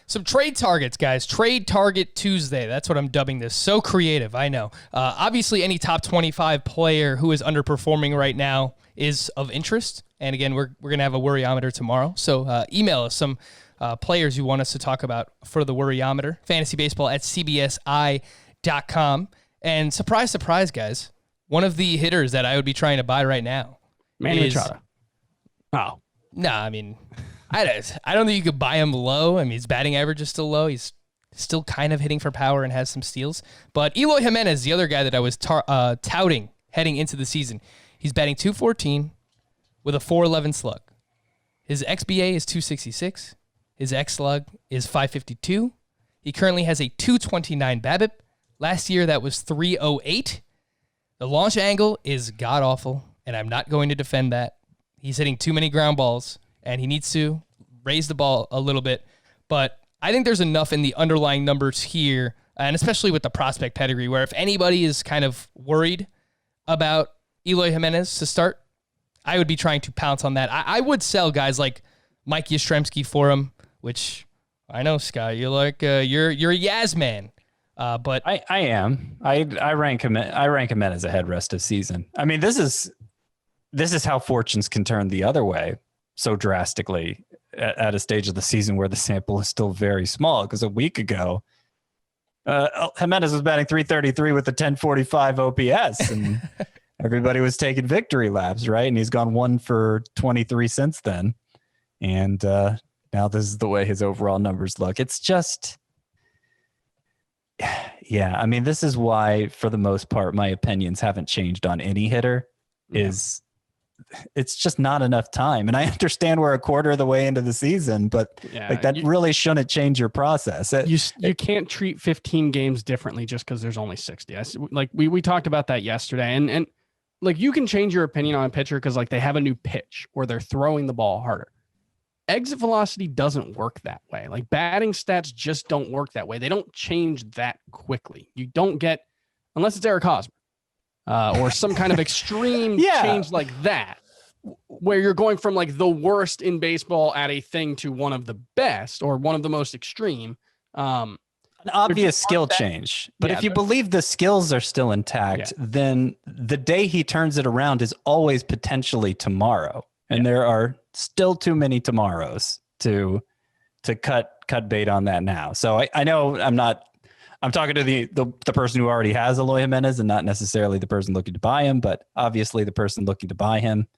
Some trade targets, guys. Trade Target Tuesday. That's what I'm dubbing this. So creative, I know. Obviously, any top 25 player who is underperforming right now is of interest. And again, we're going to have a worryometer tomorrow. So email us some players you want us to talk about for the worryometer. fantasybaseball@cbsi.com. And surprise, surprise, guys. One of the hitters that I would be trying to buy right now Manny Machado. Oh. Nah, I mean, I don't think you could buy him low. I mean, his batting average is still low. He's still kind of hitting for power and has some steals. But Eloy Jimenez, the other guy that I was touting heading into the season, he's batting .214 with a .411 slug. His XBA is .266. His X slug is .552. He currently has a .229 BABIP. Last year, that was .308. The launch angle is god-awful, and I'm not going to defend that. He's hitting too many ground balls, and he needs to raise the ball a little bit. But I think there's enough in the underlying numbers here, and especially with the prospect pedigree, where if anybody is kind of worried about Eloy Jimenez to start, I would be trying to pounce on that. I would sell guys like Mike Yastrzemski for him, which I know, Scott, you're like you're a Yaz man. But I am. I rank Jimenez ahead rest of season. I mean, this is how fortunes can turn the other way so drastically at a stage of the season where the sample is still very small. Because a week ago, Jimenez was batting .333 with a 1045 OPS, and everybody was taking victory laps, right? And he's gone 1 for 23 since then. And now this is the way his overall numbers look. It's just, Yeah, I mean, this is why, for the most part, my opinions haven't changed on any hitter. Is it's just not enough time, and I understand we're a quarter of the way into the season, but that really shouldn't change your process. You can't treat 15 games differently just because there's only 60. We talked about that yesterday, and like you can change your opinion on a pitcher because like they have a new pitch or they're throwing the ball harder. Exit velocity doesn't work that way. Like batting stats just don't work that way. They don't change that quickly. You don't get, unless it's Eric Hosmer or some kind of extreme change like that, where you're going from like the worst in baseball at a thing to one of the best or one of the most extreme. An obvious skill change. But if you believe the skills are still intact, then the day he turns it around is always potentially tomorrow. And there are still too many tomorrows to cut bait on that now. So I know I'm talking to the person who already has Eloy Jimenez and not necessarily the person looking to buy him, but obviously the person looking to buy him.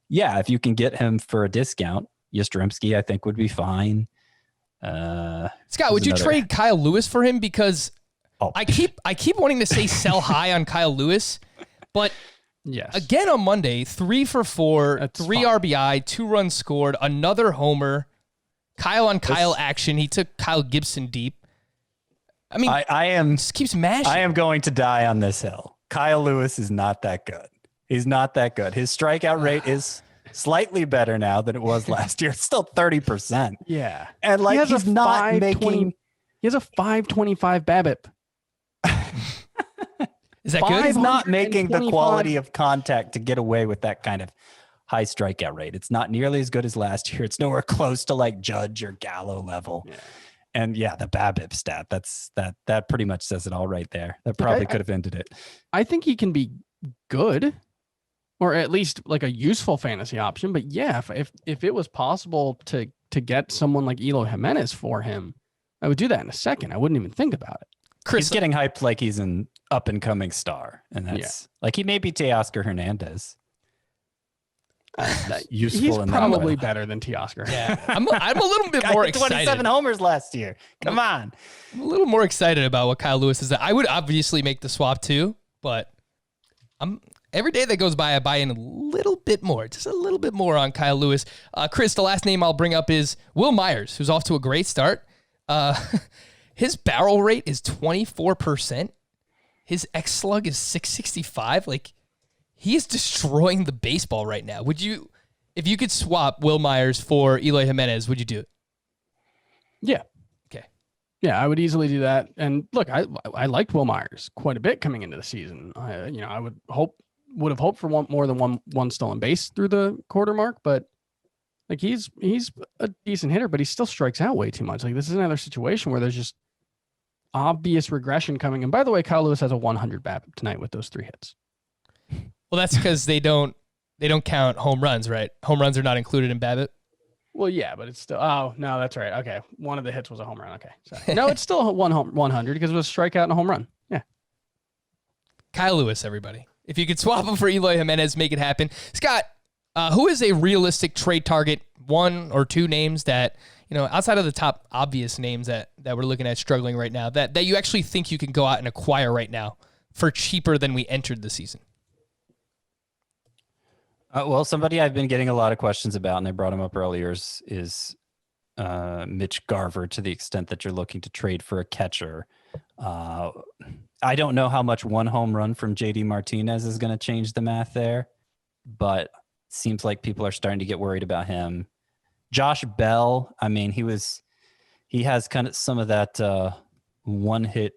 Yeah, if you can get him for a discount, Yastrzemski, I think would be fine. Scott, would you trade Kyle Lewis for him? Because I keep wanting to say sell high on Kyle Lewis, but again on Monday, 3 for 4, that's 3 RBI, 2 runs scored, another homer. Kyle on Kyle action. He took Kyle Gibson deep. I mean, I am just keeps mashing. I am going to die on this hill. Kyle Lewis is not that good. He's not that good. His strikeout rate is slightly better now than it was last year. It's still 30%. Yeah. And like he's not making. He has a 525 BABIP. Is that good? He's not making the quality of contact to get away with that kind of high strikeout rate. It's not nearly as good as last year. It's nowhere close to like Judge or Gallo level. Yeah. And the BABIP stat, that pretty much says it all right there. That probably could have ended it. I think he can be good, or at least like a useful fantasy option. But yeah, if it was possible to get someone like Eloy Jimenez for him, I would do that in a second. I wouldn't even think about it. Chris, he's getting hyped like he's an up and coming star, and that's like he may be Teoscar Hernandez. Useful. He's probably better than Teoscar. Yeah, I'm a little bit more excited. 27 homers last year. Come on, I'm a little more excited about what Kyle Lewis is. I would obviously make the swap too, but every day that goes by, I buy in a little bit more, just a little bit more on Kyle Lewis. Chris, the last name I'll bring up is Will Myers, who's off to a great start. His barrel rate is 24%. His X slug is 665. Like, he is destroying the baseball right now. Would you, if you could swap Will Myers for Eloy Jimenez, would you do it? Yeah. Okay. Yeah, I would easily do that. And look, I liked Will Myers quite a bit coming into the season. I would have hoped for more than one stolen base through the quarter mark, but like he's a decent hitter, but he still strikes out way too much. Like this is another situation where there's just obvious regression coming. And by the way, Kyle Lewis has a 100 BABIP tonight with those 3 hits. Well, that's because they don't count home runs, right? Home runs are not included in BABIP. Well, yeah, but it's still. Oh no, that's right. Okay, one of the hits was a home run. Okay, so, no, it's still 100 because it was a strikeout and a home run. Yeah. Kyle Lewis, everybody. If you could swap him for Eloy Jimenez, make it happen. Scott, who is a realistic trade target? 1 or 2 names that, outside of the top obvious names that we're looking at struggling right now, that you actually think you can go out and acquire right now for cheaper than we entered the season? Well, somebody I've been getting a lot of questions about, and I brought him up earlier, is Mitch Garver, to the extent that you're looking to trade for a catcher. I don't know how much 1 home run from JD Martinez is going to change the math there, but seems like people are starting to get worried about him. Josh Bell, I mean, he has kind of some of that one-hit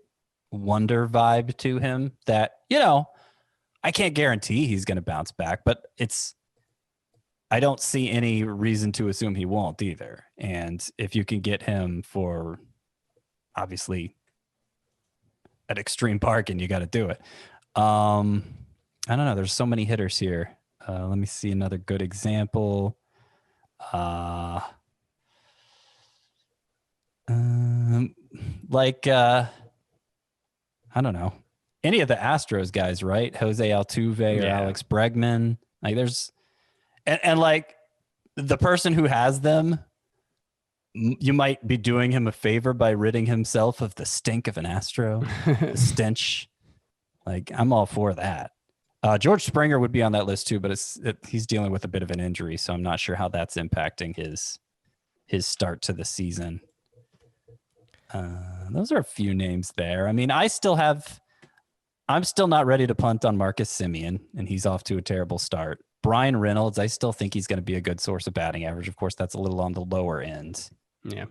wonder vibe to him that, I can't guarantee he's going to bounce back, but I don't see any reason to assume he won't either. And if you can get him for obviously at extreme bargain, you got to do it. I don't know. There's so many hitters here. Let me see another good example. I don't know. Any of the Astros guys, right? Jose Altuve or Alex Bregman. Like there's, and like the person who has them You might be doing him a favor by ridding himself of the stink of an Astro, the stench. Like, I'm all for that. George Springer would be on that list too, but he's dealing with a bit of an injury, so I'm not sure how that's impacting his start to the season. Those are a few names there. I mean, I'm still not ready to punt on Marcus Semien, and he's off to a terrible start. Brian Reynolds, I still think he's going to be a good source of batting average. Of course, that's a little on the lower end. Yeah.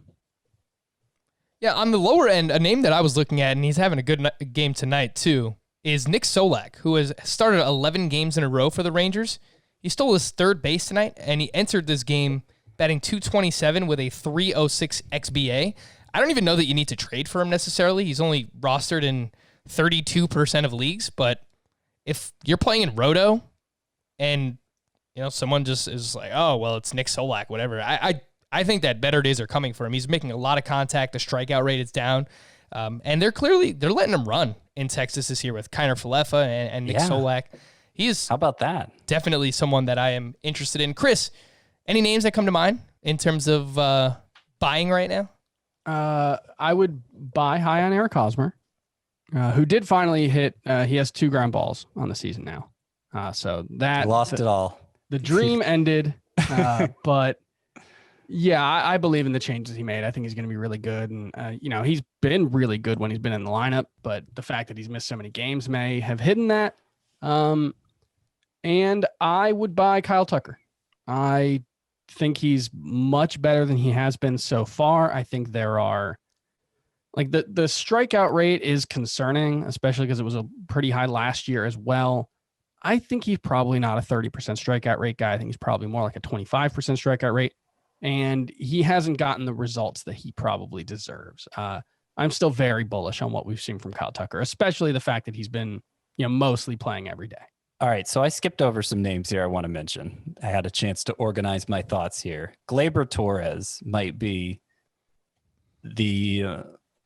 Yeah, on the lower end, a name that I was looking at, and he's having a good game tonight too, is Nick Solak, who has started 11 games in a row for the Rangers. He stole his third base tonight, and he entered this game batting .227 with a .306 xBA. I don't even know that you need to trade for him necessarily. He's only rostered in 32% of leagues, but if you're playing in Roto and someone just is like, oh, well, it's Nick Solak, whatever. I think that better days are coming for him. He's making a lot of contact. The strikeout rate is down. And they're letting him run in Texas this year with Kiner Falefa and Nick Solak. How about that? Definitely someone that I am interested in. Chris, any names that come to mind in terms of buying right now? I would buy high on Eric Hosmer, who did finally hit. He has 2 ground balls on the season now. So that lost it all. The dream ended, but yeah, I believe in the changes he made. I think he's going to be really good. And, he's been really good when he's been in the lineup, but the fact that he's missed so many games may have hidden that. And I would buy Kyle Tucker. I think he's much better than he has been so far. I think there are the strikeout rate is concerning, especially because it was a pretty high last year as well. I think he's probably not a 30% strikeout rate guy. I think he's probably more like a 25% strikeout rate. And he hasn't gotten the results that he probably deserves. I'm still very bullish on what we've seen from Kyle Tucker, especially the fact that he's been, mostly playing every day. All right, so I skipped over some names here I want to mention. I had a chance to organize my thoughts here. Gleyber Torres might be the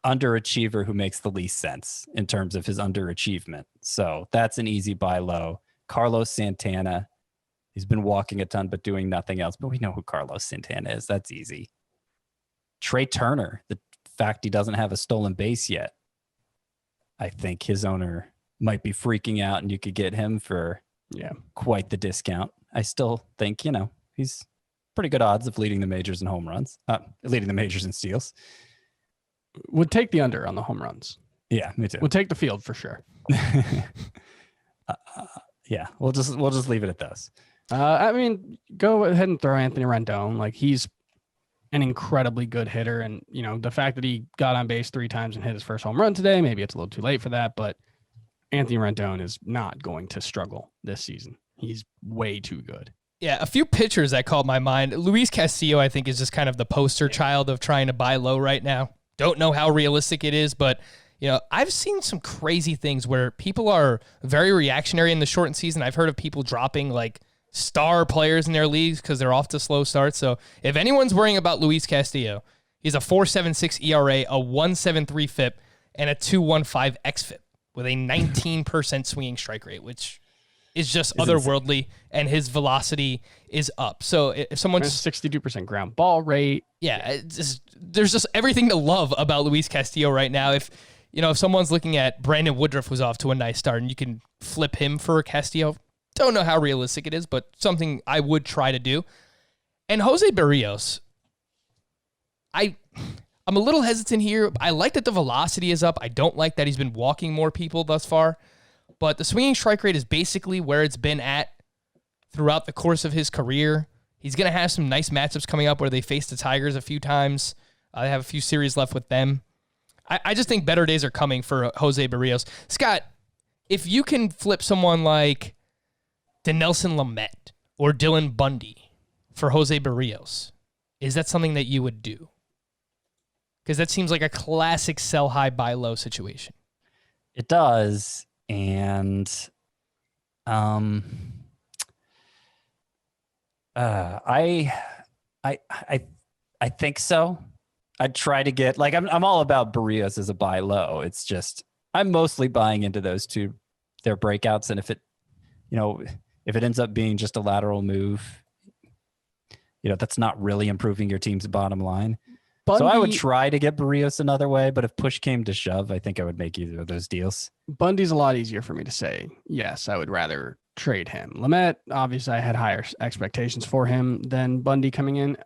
underachiever who makes the least sense in terms of his underachievement. So that's an easy buy low. Carlos Santana, he's been walking a ton but doing nothing else, but we know who Carlos Santana is. That's easy. Trey Turner, the fact he doesn't have a stolen base yet, I think his owner might be freaking out, and you could get him for quite the discount. I still think, he's pretty good odds of leading the majors in home runs, leading the majors in steals. Would take the under on the home runs. Yeah, me too. Would take the field for sure. Yeah, we'll just leave it at those. I mean, go ahead and throw Anthony Rendon. Like, he's an incredibly good hitter, and the fact that he got on base 3 times and hit his first home run today, maybe it's a little too late for that, but Anthony Rendon is not going to struggle this season. He's way too good. Yeah, a few pitchers that caught my mind. Luis Castillo, I think, is just kind of the poster child of trying to buy low right now. Don't know how realistic it is, but I've seen some crazy things where people are very reactionary in the shortened season. I've heard of people dropping like star players in their leagues because they're off to slow starts. So if anyone's worrying about Luis Castillo, he's a 4.76 ERA, a 1.73 FIP, and a 2.15 xFIP with a 19% swinging strike rate, which is just otherworldly, and his velocity is up. So if someone's 62% ground ball rate, there's just everything to love about Luis Castillo right now. If someone's looking at Brandon Woodruff, who's off to a nice start, and you can flip him for Castillo, don't know how realistic it is, but something I would try to do. And Jose Barrios, I'm a little hesitant here. I like that the velocity is up. I don't like that he's been walking more people thus far. But the swinging strike rate is basically where it's been at throughout the course of his career. He's going to have some nice matchups coming up where they face the Tigers a few times. They have a few series left with them. I just think better days are coming for Jose Barrios. Scott, if you can flip someone like Dinelson Lamet or Dylan Bundy for Jose Barrios, is that something that you would do? Because that seems like a classic sell high, buy low situation. It does. And I think so. I'd try to get I'm all about Barrios as a buy low. It's just I'm mostly buying into those two, their breakouts, and if it ends up being just a lateral move, that's not really improving your team's bottom line. Bundy, So I would try to get Barrios another way, but if push came to shove, I think I would make either of those deals. Bundy's a lot easier for me to say. Yes, I would rather trade him. Lamet, obviously, I had higher expectations for him than Bundy coming in.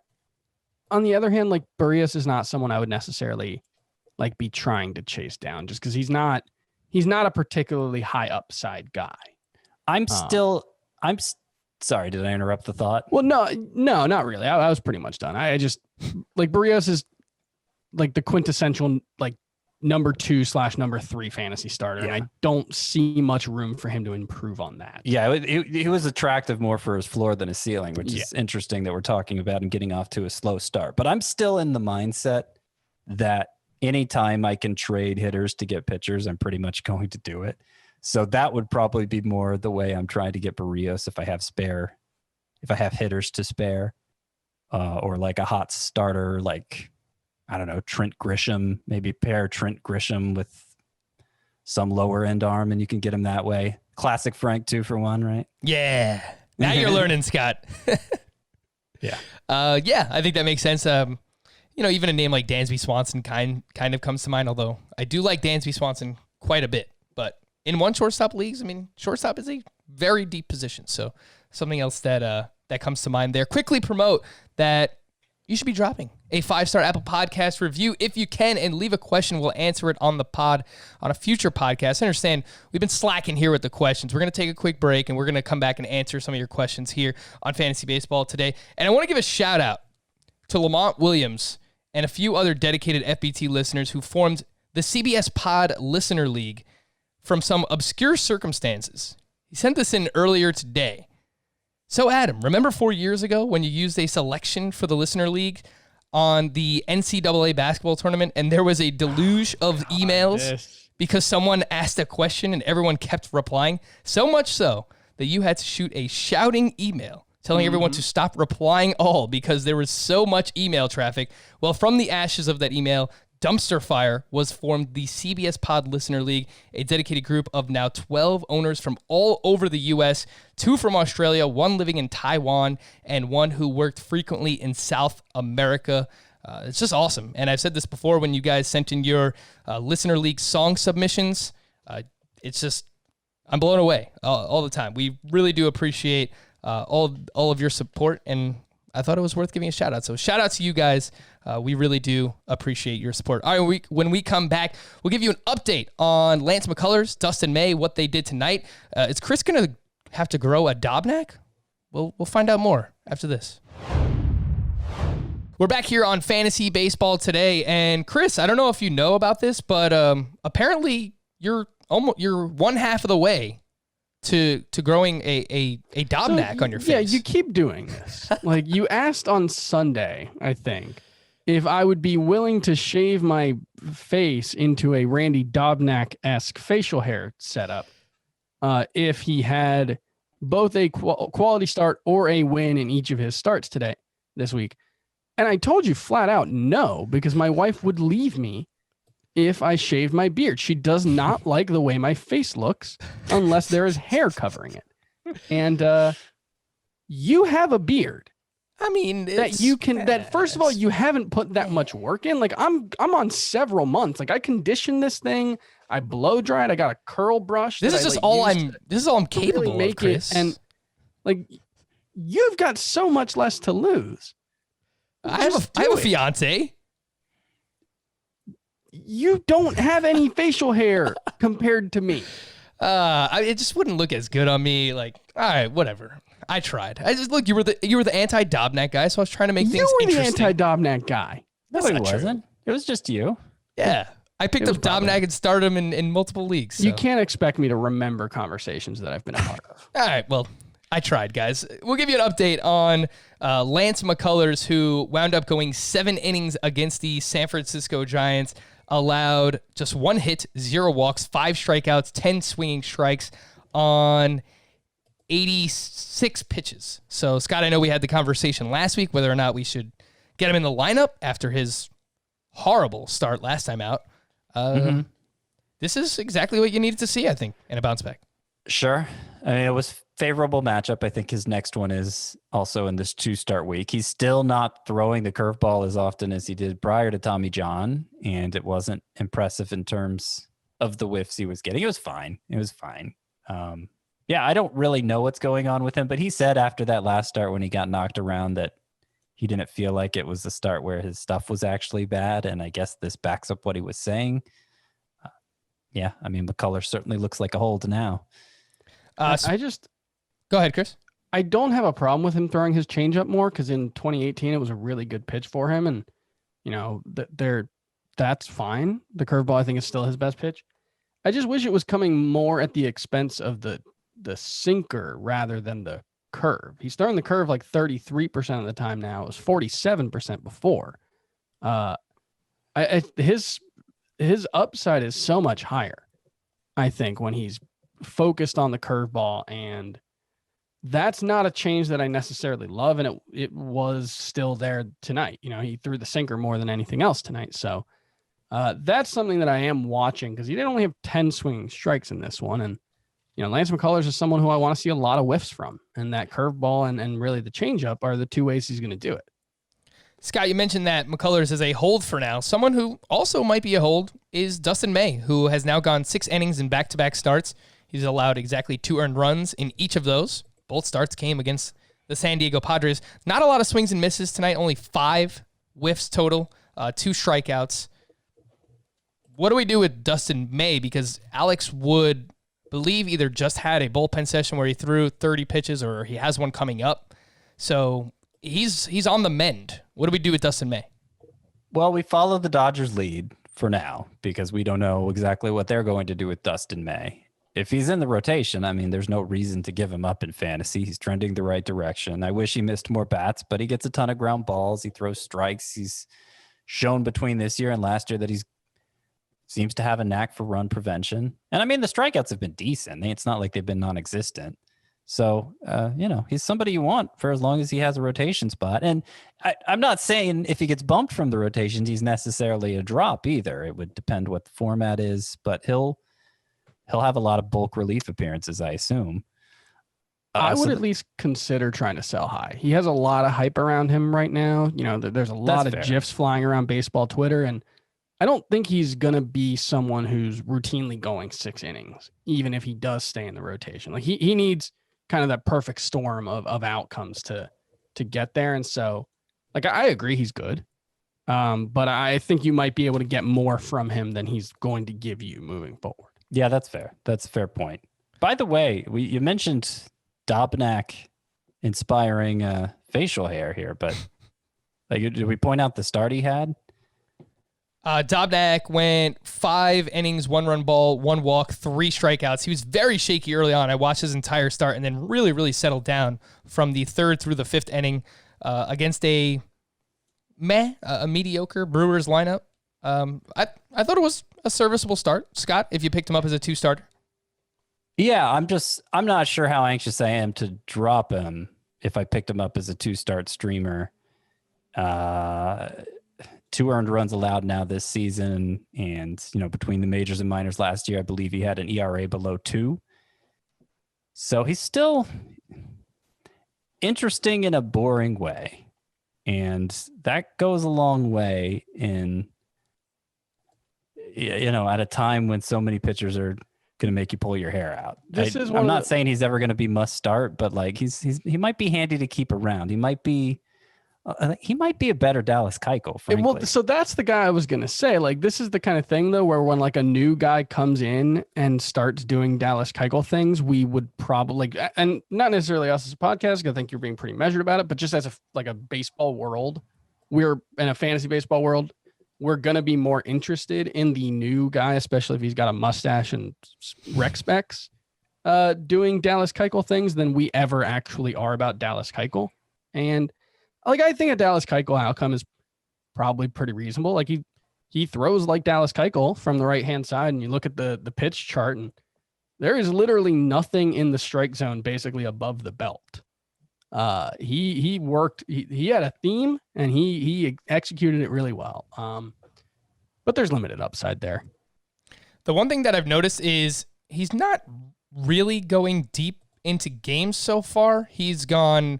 On the other hand, like Barrios is not someone I would necessarily like be trying to chase down, just because he's not a particularly high upside guy. Sorry, did I interrupt the thought? Well, no, not really. I was pretty much done. I just like Barrios is like the quintessential like number 2/number 3 fantasy starter, and I don't see much room for him to improve on that. Yeah, he was attractive more for his floor than his ceiling, which is interesting that we're talking about him getting off to a slow start. But I'm still in the mindset that anytime I can trade hitters to get pitchers, I'm pretty much going to do it. So that would probably be more the way I'm trying to get Barrios if I have hitters to spare, or like a hot starter, like, I don't know, Trent Grisham, maybe pair Trent Grisham with some lower end arm and you can get him that way. Classic Frank 2-for-1, right? Yeah. Now you're learning, Scott. Yeah. I think that makes sense. Even a name like Dansby Swanson kind of comes to mind, although I do like Dansby Swanson quite a bit. But in one shortstop leagues, I mean, shortstop is a very deep position. So something else that comes to mind there. Quickly promote that you should be dropping a 5-star Apple Podcast review if you can, and leave a question. We'll answer it on the pod on a future podcast. I understand we've been slacking here with the questions. We're going to take a quick break, and we're going to come back and answer some of your questions here on Fantasy Baseball today. And I want to give a shout out to Lamont Williams and a few other dedicated FBT listeners who formed the CBS Pod Listener League from some obscure circumstances. He sent this in earlier today. So, Adam, remember 4 years ago when you used a selection for the Listener League on the NCAA basketball tournament, and there was a deluge of emails because someone asked a question and everyone kept replying? So much so that you had to shoot a shouting email telling everyone to stop replying all because there was so much email traffic. Well, from the ashes of that email, Dumpster Fire was formed the CBS Pod Listener League, a dedicated group of now 12 owners from all over the U.S., 2 from Australia, 1 living in Taiwan, and 1 who worked frequently in South America. It's just awesome. And I've said this before when you guys sent in your Listener League song submissions. It's just, I'm blown away all the time. We really do appreciate all of your support, and I thought it was worth giving a shout out. So shout out to you guys. We really do appreciate your support. All right, when we come back, we'll give you an update on Lance McCullers, Dustin May, what they did tonight. Is Chris going to have to grow a Dobnak? We'll find out more after this. We're back here on Fantasy Baseball today, and Chris, I don't know if you know about this, but apparently you're one half of the way to growing a Dobnak on your face. Yeah, you keep doing this. Like, you asked on Sunday, I think, if I would be willing to shave my face into a Randy Dobnak-esque facial hair setup if he had both a quality start or a win in each of his starts this week. And I told you flat out no, because my wife would leave me if I shaved my beard. She does not like the way my face looks unless there is hair covering it. And you have a beard. I mean, first of all, you haven't put that much work in. Like, I'm on several months. Like, I conditioned this thing, I blow dried, I got a curl brush. This is all I'm capable of, Chris. And like, you've got so much less to lose. I have a fiance. You don't have any facial hair compared to me. It just wouldn't look as good on me. Like, all right, whatever. I tried. You were the anti-Dobnak guy, so I was trying to make things interesting. You were the anti-Dobnak guy. No, it wasn't. It was just you. Yeah. I picked up Dobnak and started him in multiple leagues. So. You can't expect me to remember conversations that I've been a part of. All right, well, I tried, guys. We'll give you an update on Lance McCullers, who wound up going 7 innings against the San Francisco Giants, allowed just 1 hit, 0 walks, 5 strikeouts, 10 swinging strikes on 86 pitches. So, Scott, I know we had the conversation last week whether or not we should get him in the lineup after his horrible start last time out. This is exactly what you needed to see, I think, in a bounce back. Sure. I mean, it was favorable matchup. I think his next one is also in this 2-start week. He's still not throwing the curveball as often as he did prior to Tommy John, and it wasn't impressive in terms of the whiffs he was getting. It was fine. Yeah, I don't really know what's going on with him, but he said after that last start when he got knocked around that he didn't feel like it was the start where his stuff was actually bad, and I guess this backs up what he was saying. Yeah, I mean, McCullers certainly looks like a hold now. Go ahead, Chris. I don't have a problem with him throwing his changeup more because in 2018 it was a really good pitch for him, and that's fine. The curveball I think is still his best pitch. I just wish it was coming more at the expense of the sinker rather than the curve. He's throwing the curve like 33% of the time now. It was 47% before. His upside is so much higher, I think, when he's focused on the curveball, and that's not a change that I necessarily love, and it was still there tonight. He threw the sinker more than anything else tonight, so that's something that I am watching because he did only have 10 swinging strikes in this one, and Lance McCullers is someone who I want to see a lot of whiffs from, and that curveball and really the changeup are the two ways he's going to do it. Scott, you mentioned that McCullers is a hold for now. Someone who also might be a hold is Dustin May, who has now gone 6 innings in back-to-back starts. He's allowed exactly 2 earned runs in each of those. Both starts came against the San Diego Padres. Not a lot of swings and misses tonight, only 5 whiffs total, 2 strikeouts. What do we do with Dustin May? Because Alex Wood, believe, either just had a bullpen session where he threw 30 pitches or he has one coming up. So he's on the mend. What do we do with Dustin May? Well, we follow the Dodgers lead for now because we don't know exactly what they're going to do with Dustin May. If he's in the rotation, I mean, there's no reason to give him up in fantasy. He's trending the right direction. I wish he missed more bats, but he gets a ton of ground balls. He throws strikes. He's shown between this year and last year that he seems to have a knack for run prevention. And I mean, the strikeouts have been decent. It's not like they've been non-existent. So, he's somebody you want for as long as he has a rotation spot. And I'm not saying if he gets bumped from the rotations, he's necessarily a drop either. It would depend what the format is, but he'll have a lot of bulk relief appearances, I assume. I would at least consider trying to sell high. He has a lot of hype around him right now. There's a lot of GIFs flying around baseball Twitter, and I don't think he's going to be someone who's routinely going 6 innings, even if he does stay in the rotation. Like he needs kind of that perfect storm of outcomes to get there. And so, like, I agree he's good. But I think you might be able to get more from him than he's going to give you moving forward. Yeah, that's fair. That's a fair point. By the way, you mentioned Dobnak inspiring facial hair here, but did we point out the start he had? Dobnak went 5 innings, 1 run ball, 1 walk, 3 strikeouts. He was very shaky early on. I watched his entire start and then really, really settled down from the 3rd through the 5th inning against a mediocre Brewers lineup. I thought it was a serviceable start, Scott, if you picked him up as a 2-starter. Yeah, I'm not sure how anxious I am to drop him if I picked him up as a 2-start streamer. 2 earned runs allowed now this season, and between the majors and minors last year, I believe he had an ERA below 2. So he's still interesting in a boring way, and that goes a long way in at a time when so many pitchers are going to make you pull your hair out. I'm not saying he's ever going to be must start, but like he might be handy to keep around. He might be a better Dallas Keuchel, frankly. Well, so that's the guy I was going to say. Like, this is the kind of thing, though, where when like a new guy comes in and starts doing Dallas Keuchel things, we would probably, and not necessarily us as a podcast, I think you're being pretty measured about it, but just as a baseball world, we're in a fantasy baseball world, we're going to be more interested in the new guy, especially if he's got a mustache and rec specs, doing Dallas Keuchel things than we ever actually are about Dallas Keuchel. And like, I think a Dallas Keuchel outcome is probably pretty reasonable. Like he throws like Dallas Keuchel from the right-hand side, and you look at the pitch chart, and there is literally nothing in the strike zone basically above the belt. He worked, he had a theme, and he executed it really well. But there's limited upside there. The one thing that I've noticed is he's not really going deep into games so far. He's gone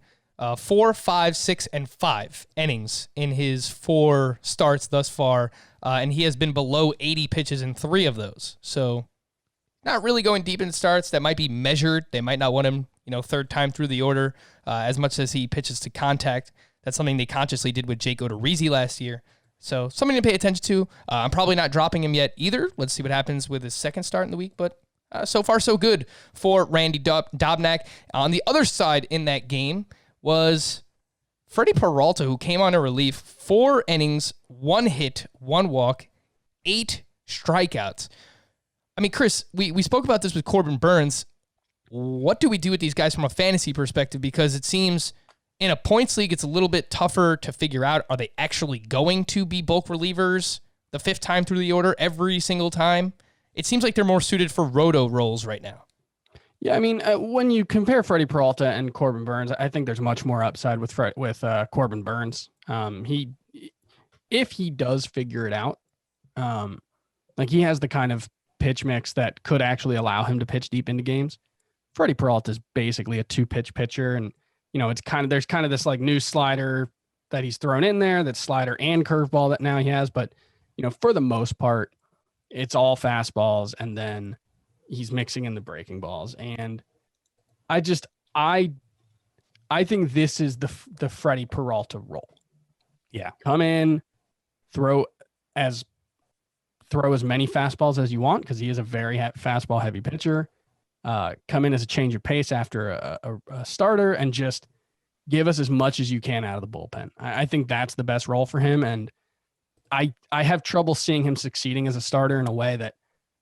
4, 5, 6, and 5 innings in his 4 starts thus far, and he has been below 80 pitches in 3 of those. So not really going deep in starts. That might be measured. They might not want him, third time through the order as much as he pitches to contact. That's something they consciously did with Jake Odorizzi last year. So something to pay attention to. I'm probably not dropping him yet either. Let's see what happens with his second start in the week, but so far so good for Randy Dobnak. On the other side in that game was Freddie Peralta, who came on a relief, 4 innings, 1 hit, 1 walk, 8 strikeouts. I mean, Chris, we spoke about this with Corbin Burns. What do we do with these guys from a fantasy perspective? Because it seems in a points league, it's a little bit tougher to figure out, are they actually going to be bulk relievers the 5th time through the order every single time? It seems like they're more suited for roto roles right now. Yeah, I mean, when you compare Freddie Peralta and Corbin Burns, I think there's much more upside with Corbin Burns. If he does figure it out, he has the kind of pitch mix that could actually allow him to pitch deep into games. Freddie Peralta is basically a 2-pitch pitcher, and there's kind of this like new slider that he's thrown in there, that slider and curveball that now he has, but for the most part, it's all fastballs, and then he's mixing in the breaking balls. And I think this is the Freddie Peralta role. Yeah. Come in, throw as many fastballs as you want, because he is a very fastball heavy pitcher. Come in as a change of pace after a starter and just give us as much as you can out of the bullpen. I think that's the best role for him. And I have trouble seeing him succeeding as a starter in a way that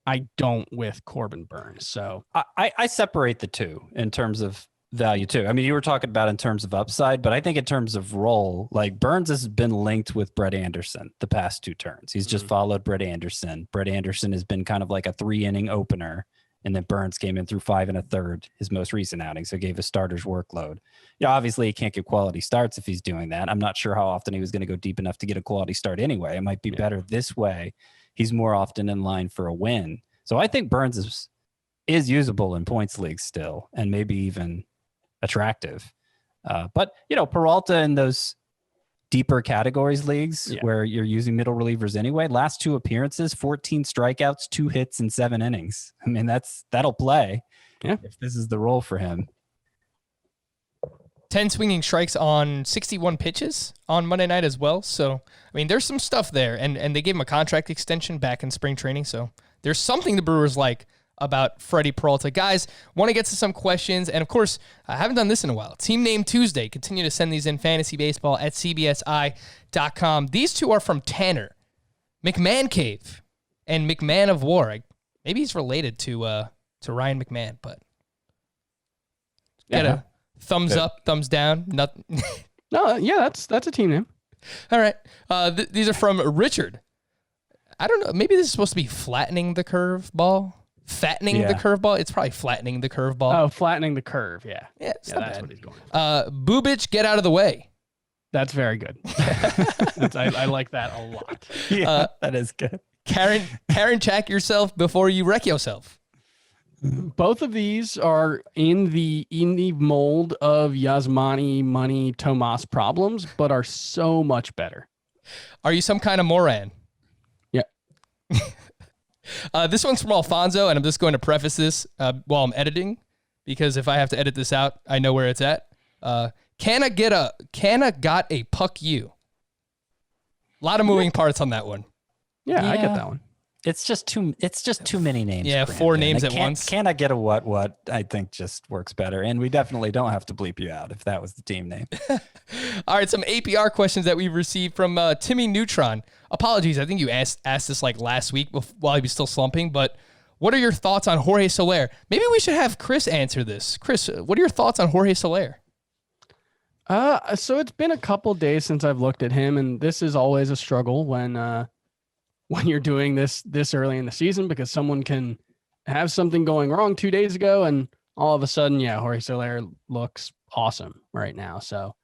I don't with Corbin Burns. So I separate the two in terms of value too. I mean, you were talking about in terms of upside, but I think in terms of role, like Burns has been linked with Brett Anderson the past 2 turns. He's just followed Brett Anderson. Brett Anderson has been kind of like a 3-inning opener. And then Burns came in through 5 1/3 his most recent outing, so gave his starters workload. Obviously he can't get quality starts if he's doing that. I'm not sure how often he was going to go deep enough to get a quality start anyway. It might be better this way. He's more often in line for a win. So I think Burns is usable in points leagues still, and maybe even attractive. But Peralta in those deeper categories leagues where you're using middle relievers anyway. Last 2 appearances, 14 strikeouts, 2 hits in 7 innings. I mean, that'll play if this is the role for him. 10 swinging strikes on 61 pitches on Monday night as well. So, I mean, there's some stuff there, and they gave him a contract extension back in spring training. So there's something the Brewers like about Freddie Peralta. Guys, want to get to some questions, and of course, I haven't done this in a while. Team Name Tuesday. Continue to send these in, fantasybaseball@cbsi.com. These 2 are from Tanner. McMahon Cave and McMahon of War. Maybe he's related to Ryan McMahon, but get a thumbs up, thumbs down. Nothing. No, that's a team name. All right. These are from Richard. I don't know. Maybe this is supposed to be flattening the curveball. Fattening the curveball. It's probably flattening the curveball. Oh, flattening the curve. Yeah. Yeah, it's not that's bad. what he's going for. Boobich, get out of the way. That's very good. I like that a lot. Yeah, that is good. Karen, check yourself before you wreck yourself. Both of these are in the mold of Yasmani Money Tomas problems, but are so much better. Are you some kind of Moran? Yeah. This one's from Alfonso, and I'm just going to preface this while I'm editing, because if I have to edit this out, I know where it's at. Canna got a puck you. A lot of moving parts on that one. Yeah, I get that one. It's just too many names. Yeah, Brandon. 4 names at once. Can I get a what? I think just works better. And we definitely don't have to bleep you out if that was the team name. All right, some APR questions that we've received from Timmy Neutron. Apologies, I think you asked this like last week while he was still slumping, but what are your thoughts on Jorge Soler? Maybe we should have Chris answer this. Chris, what are your thoughts on Jorge Soler? So it's been a couple days since I've looked at him, and this is always a struggle when you're doing this early in the season, because someone can have something going wrong 2 days ago and all of a sudden, Jorge Soler looks awesome right now. So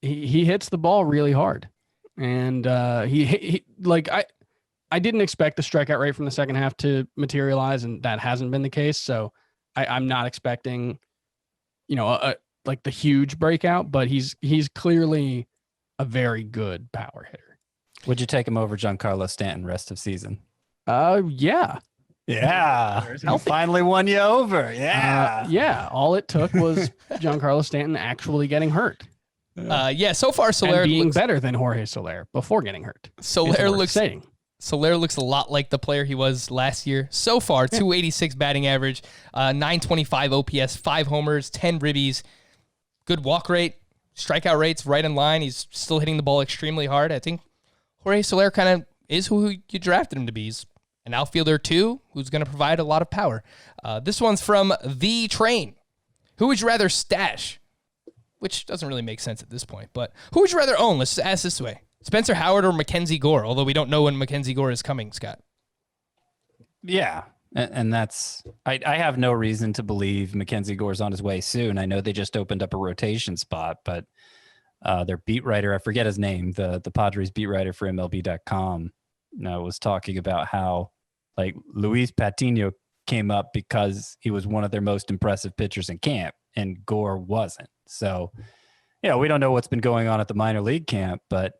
he hits the ball really hard, and I didn't expect the strikeout rate from the second half to materialize, and that hasn't been the case. So I'm not expecting, like the huge breakout, but he's clearly a very good power hitter. Would you take him over Giancarlo Stanton rest of season? Yeah. Yeah. He finally won you over. Yeah. Yeah. All it took was Giancarlo Stanton actually getting hurt. So far Soler and being looks better than Jorge Soler before getting hurt. Soler looks a lot like the player he was last year. So far, 286 batting average, 925 OPS, 5 homers, 10 ribbies, good walk rate, strikeout rates right in line. He's still hitting the ball extremely hard. I think Jorge Soler kind of is who you drafted him to be. He's an outfielder too, who's going to provide a lot of power. This one's from The Train. Who would you rather stash? Which doesn't really make sense at this point, but who would you rather own? Let's just ask this way. Spencer Howard or Mackenzie Gore, although we don't know when Mackenzie Gore is coming, Scott. Yeah, and that's I have no reason to believe Mackenzie Gore's on his way soon. I know they just opened up a rotation spot, but their beat writer, I forget his name, the Padres beat writer for MLB.com, was talking about how like Luis Patino came up because he was one of their most impressive pitchers in camp, and Gore wasn't. So, we don't know what's been going on at the minor league camp, but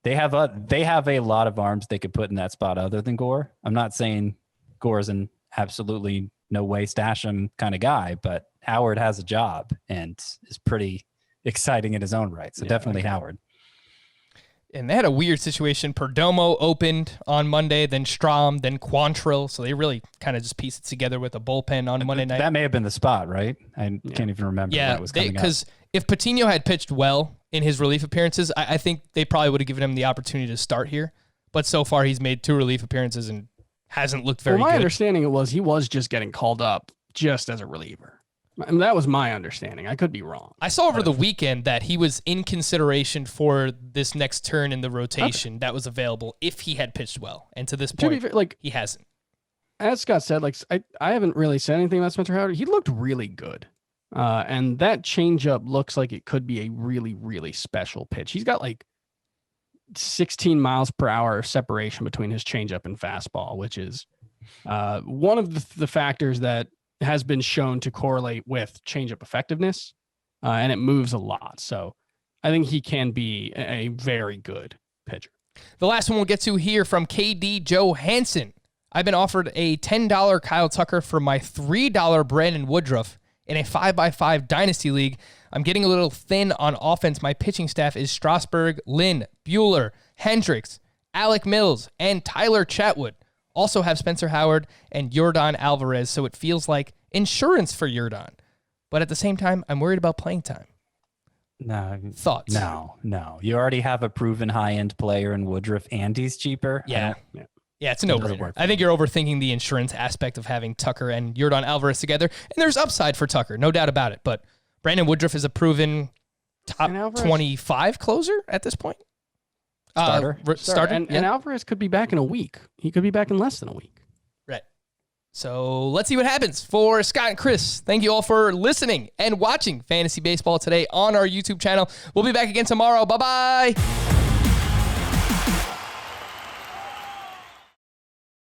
they have a lot of arms they could put in that spot other than Gore. I'm not saying Gore is an absolutely no way stash him kind of guy, but Howard has a job and is pretty exciting in his own right. So definitely Howard. And they had a weird situation. Perdomo opened on Monday, then Strahm, then Quantrill. So they really kind of just pieced it together with a bullpen on Monday night. That may have been the spot, right? I can't even remember. Yeah, because if Patino had pitched well in his relief appearances, I think they probably would have given him the opportunity to start here. But so far, he's made 2 relief appearances and hasn't looked very good. My understanding was he was just getting called up just as a reliever. I mean, that was my understanding. I could be wrong. I saw over the weekend that he was in consideration for this next turn in the rotation that was available if he had pitched well. And to this point, he hasn't. As Scott said, I haven't really said anything about Spencer Howard. He looked really good. And that changeup looks like it could be a really, really special pitch. He's got 16 miles per hour separation between his changeup and fastball, which is one of the factors that has been shown to correlate with changeup effectiveness, and it moves a lot. So I think he can be a very good pitcher. The last one we'll get to here from KD Johansson. I've been offered a $10 Kyle Tucker for my $3 Brandon Woodruff in a 5x5 dynasty league. I'm getting a little thin on offense. My pitching staff is Strasburg, Lynn, Bueller, Hendricks, Alec Mills, and Tyler Chatwood. Also have Spencer Howard and Yordan Alvarez, so it feels like insurance for Yordan. But at the same time, I'm worried about playing time. No. Thoughts? No. You already have a proven high-end player in Woodruff, and he's cheaper. Yeah, it's a no-brainer. I think you're overthinking the insurance aspect of having Tucker and Yordan Alvarez together, and there's upside for Tucker, no doubt about it. But Brandon Woodruff is a proven top 25 closer at this point. Starter. And Alvarez could be back in a week. He could be back in less than a week. Right. So let's see what happens. For Scott and Chris, thank you all for listening and watching Fantasy Baseball today on our YouTube channel. We'll be back again tomorrow. Bye-bye.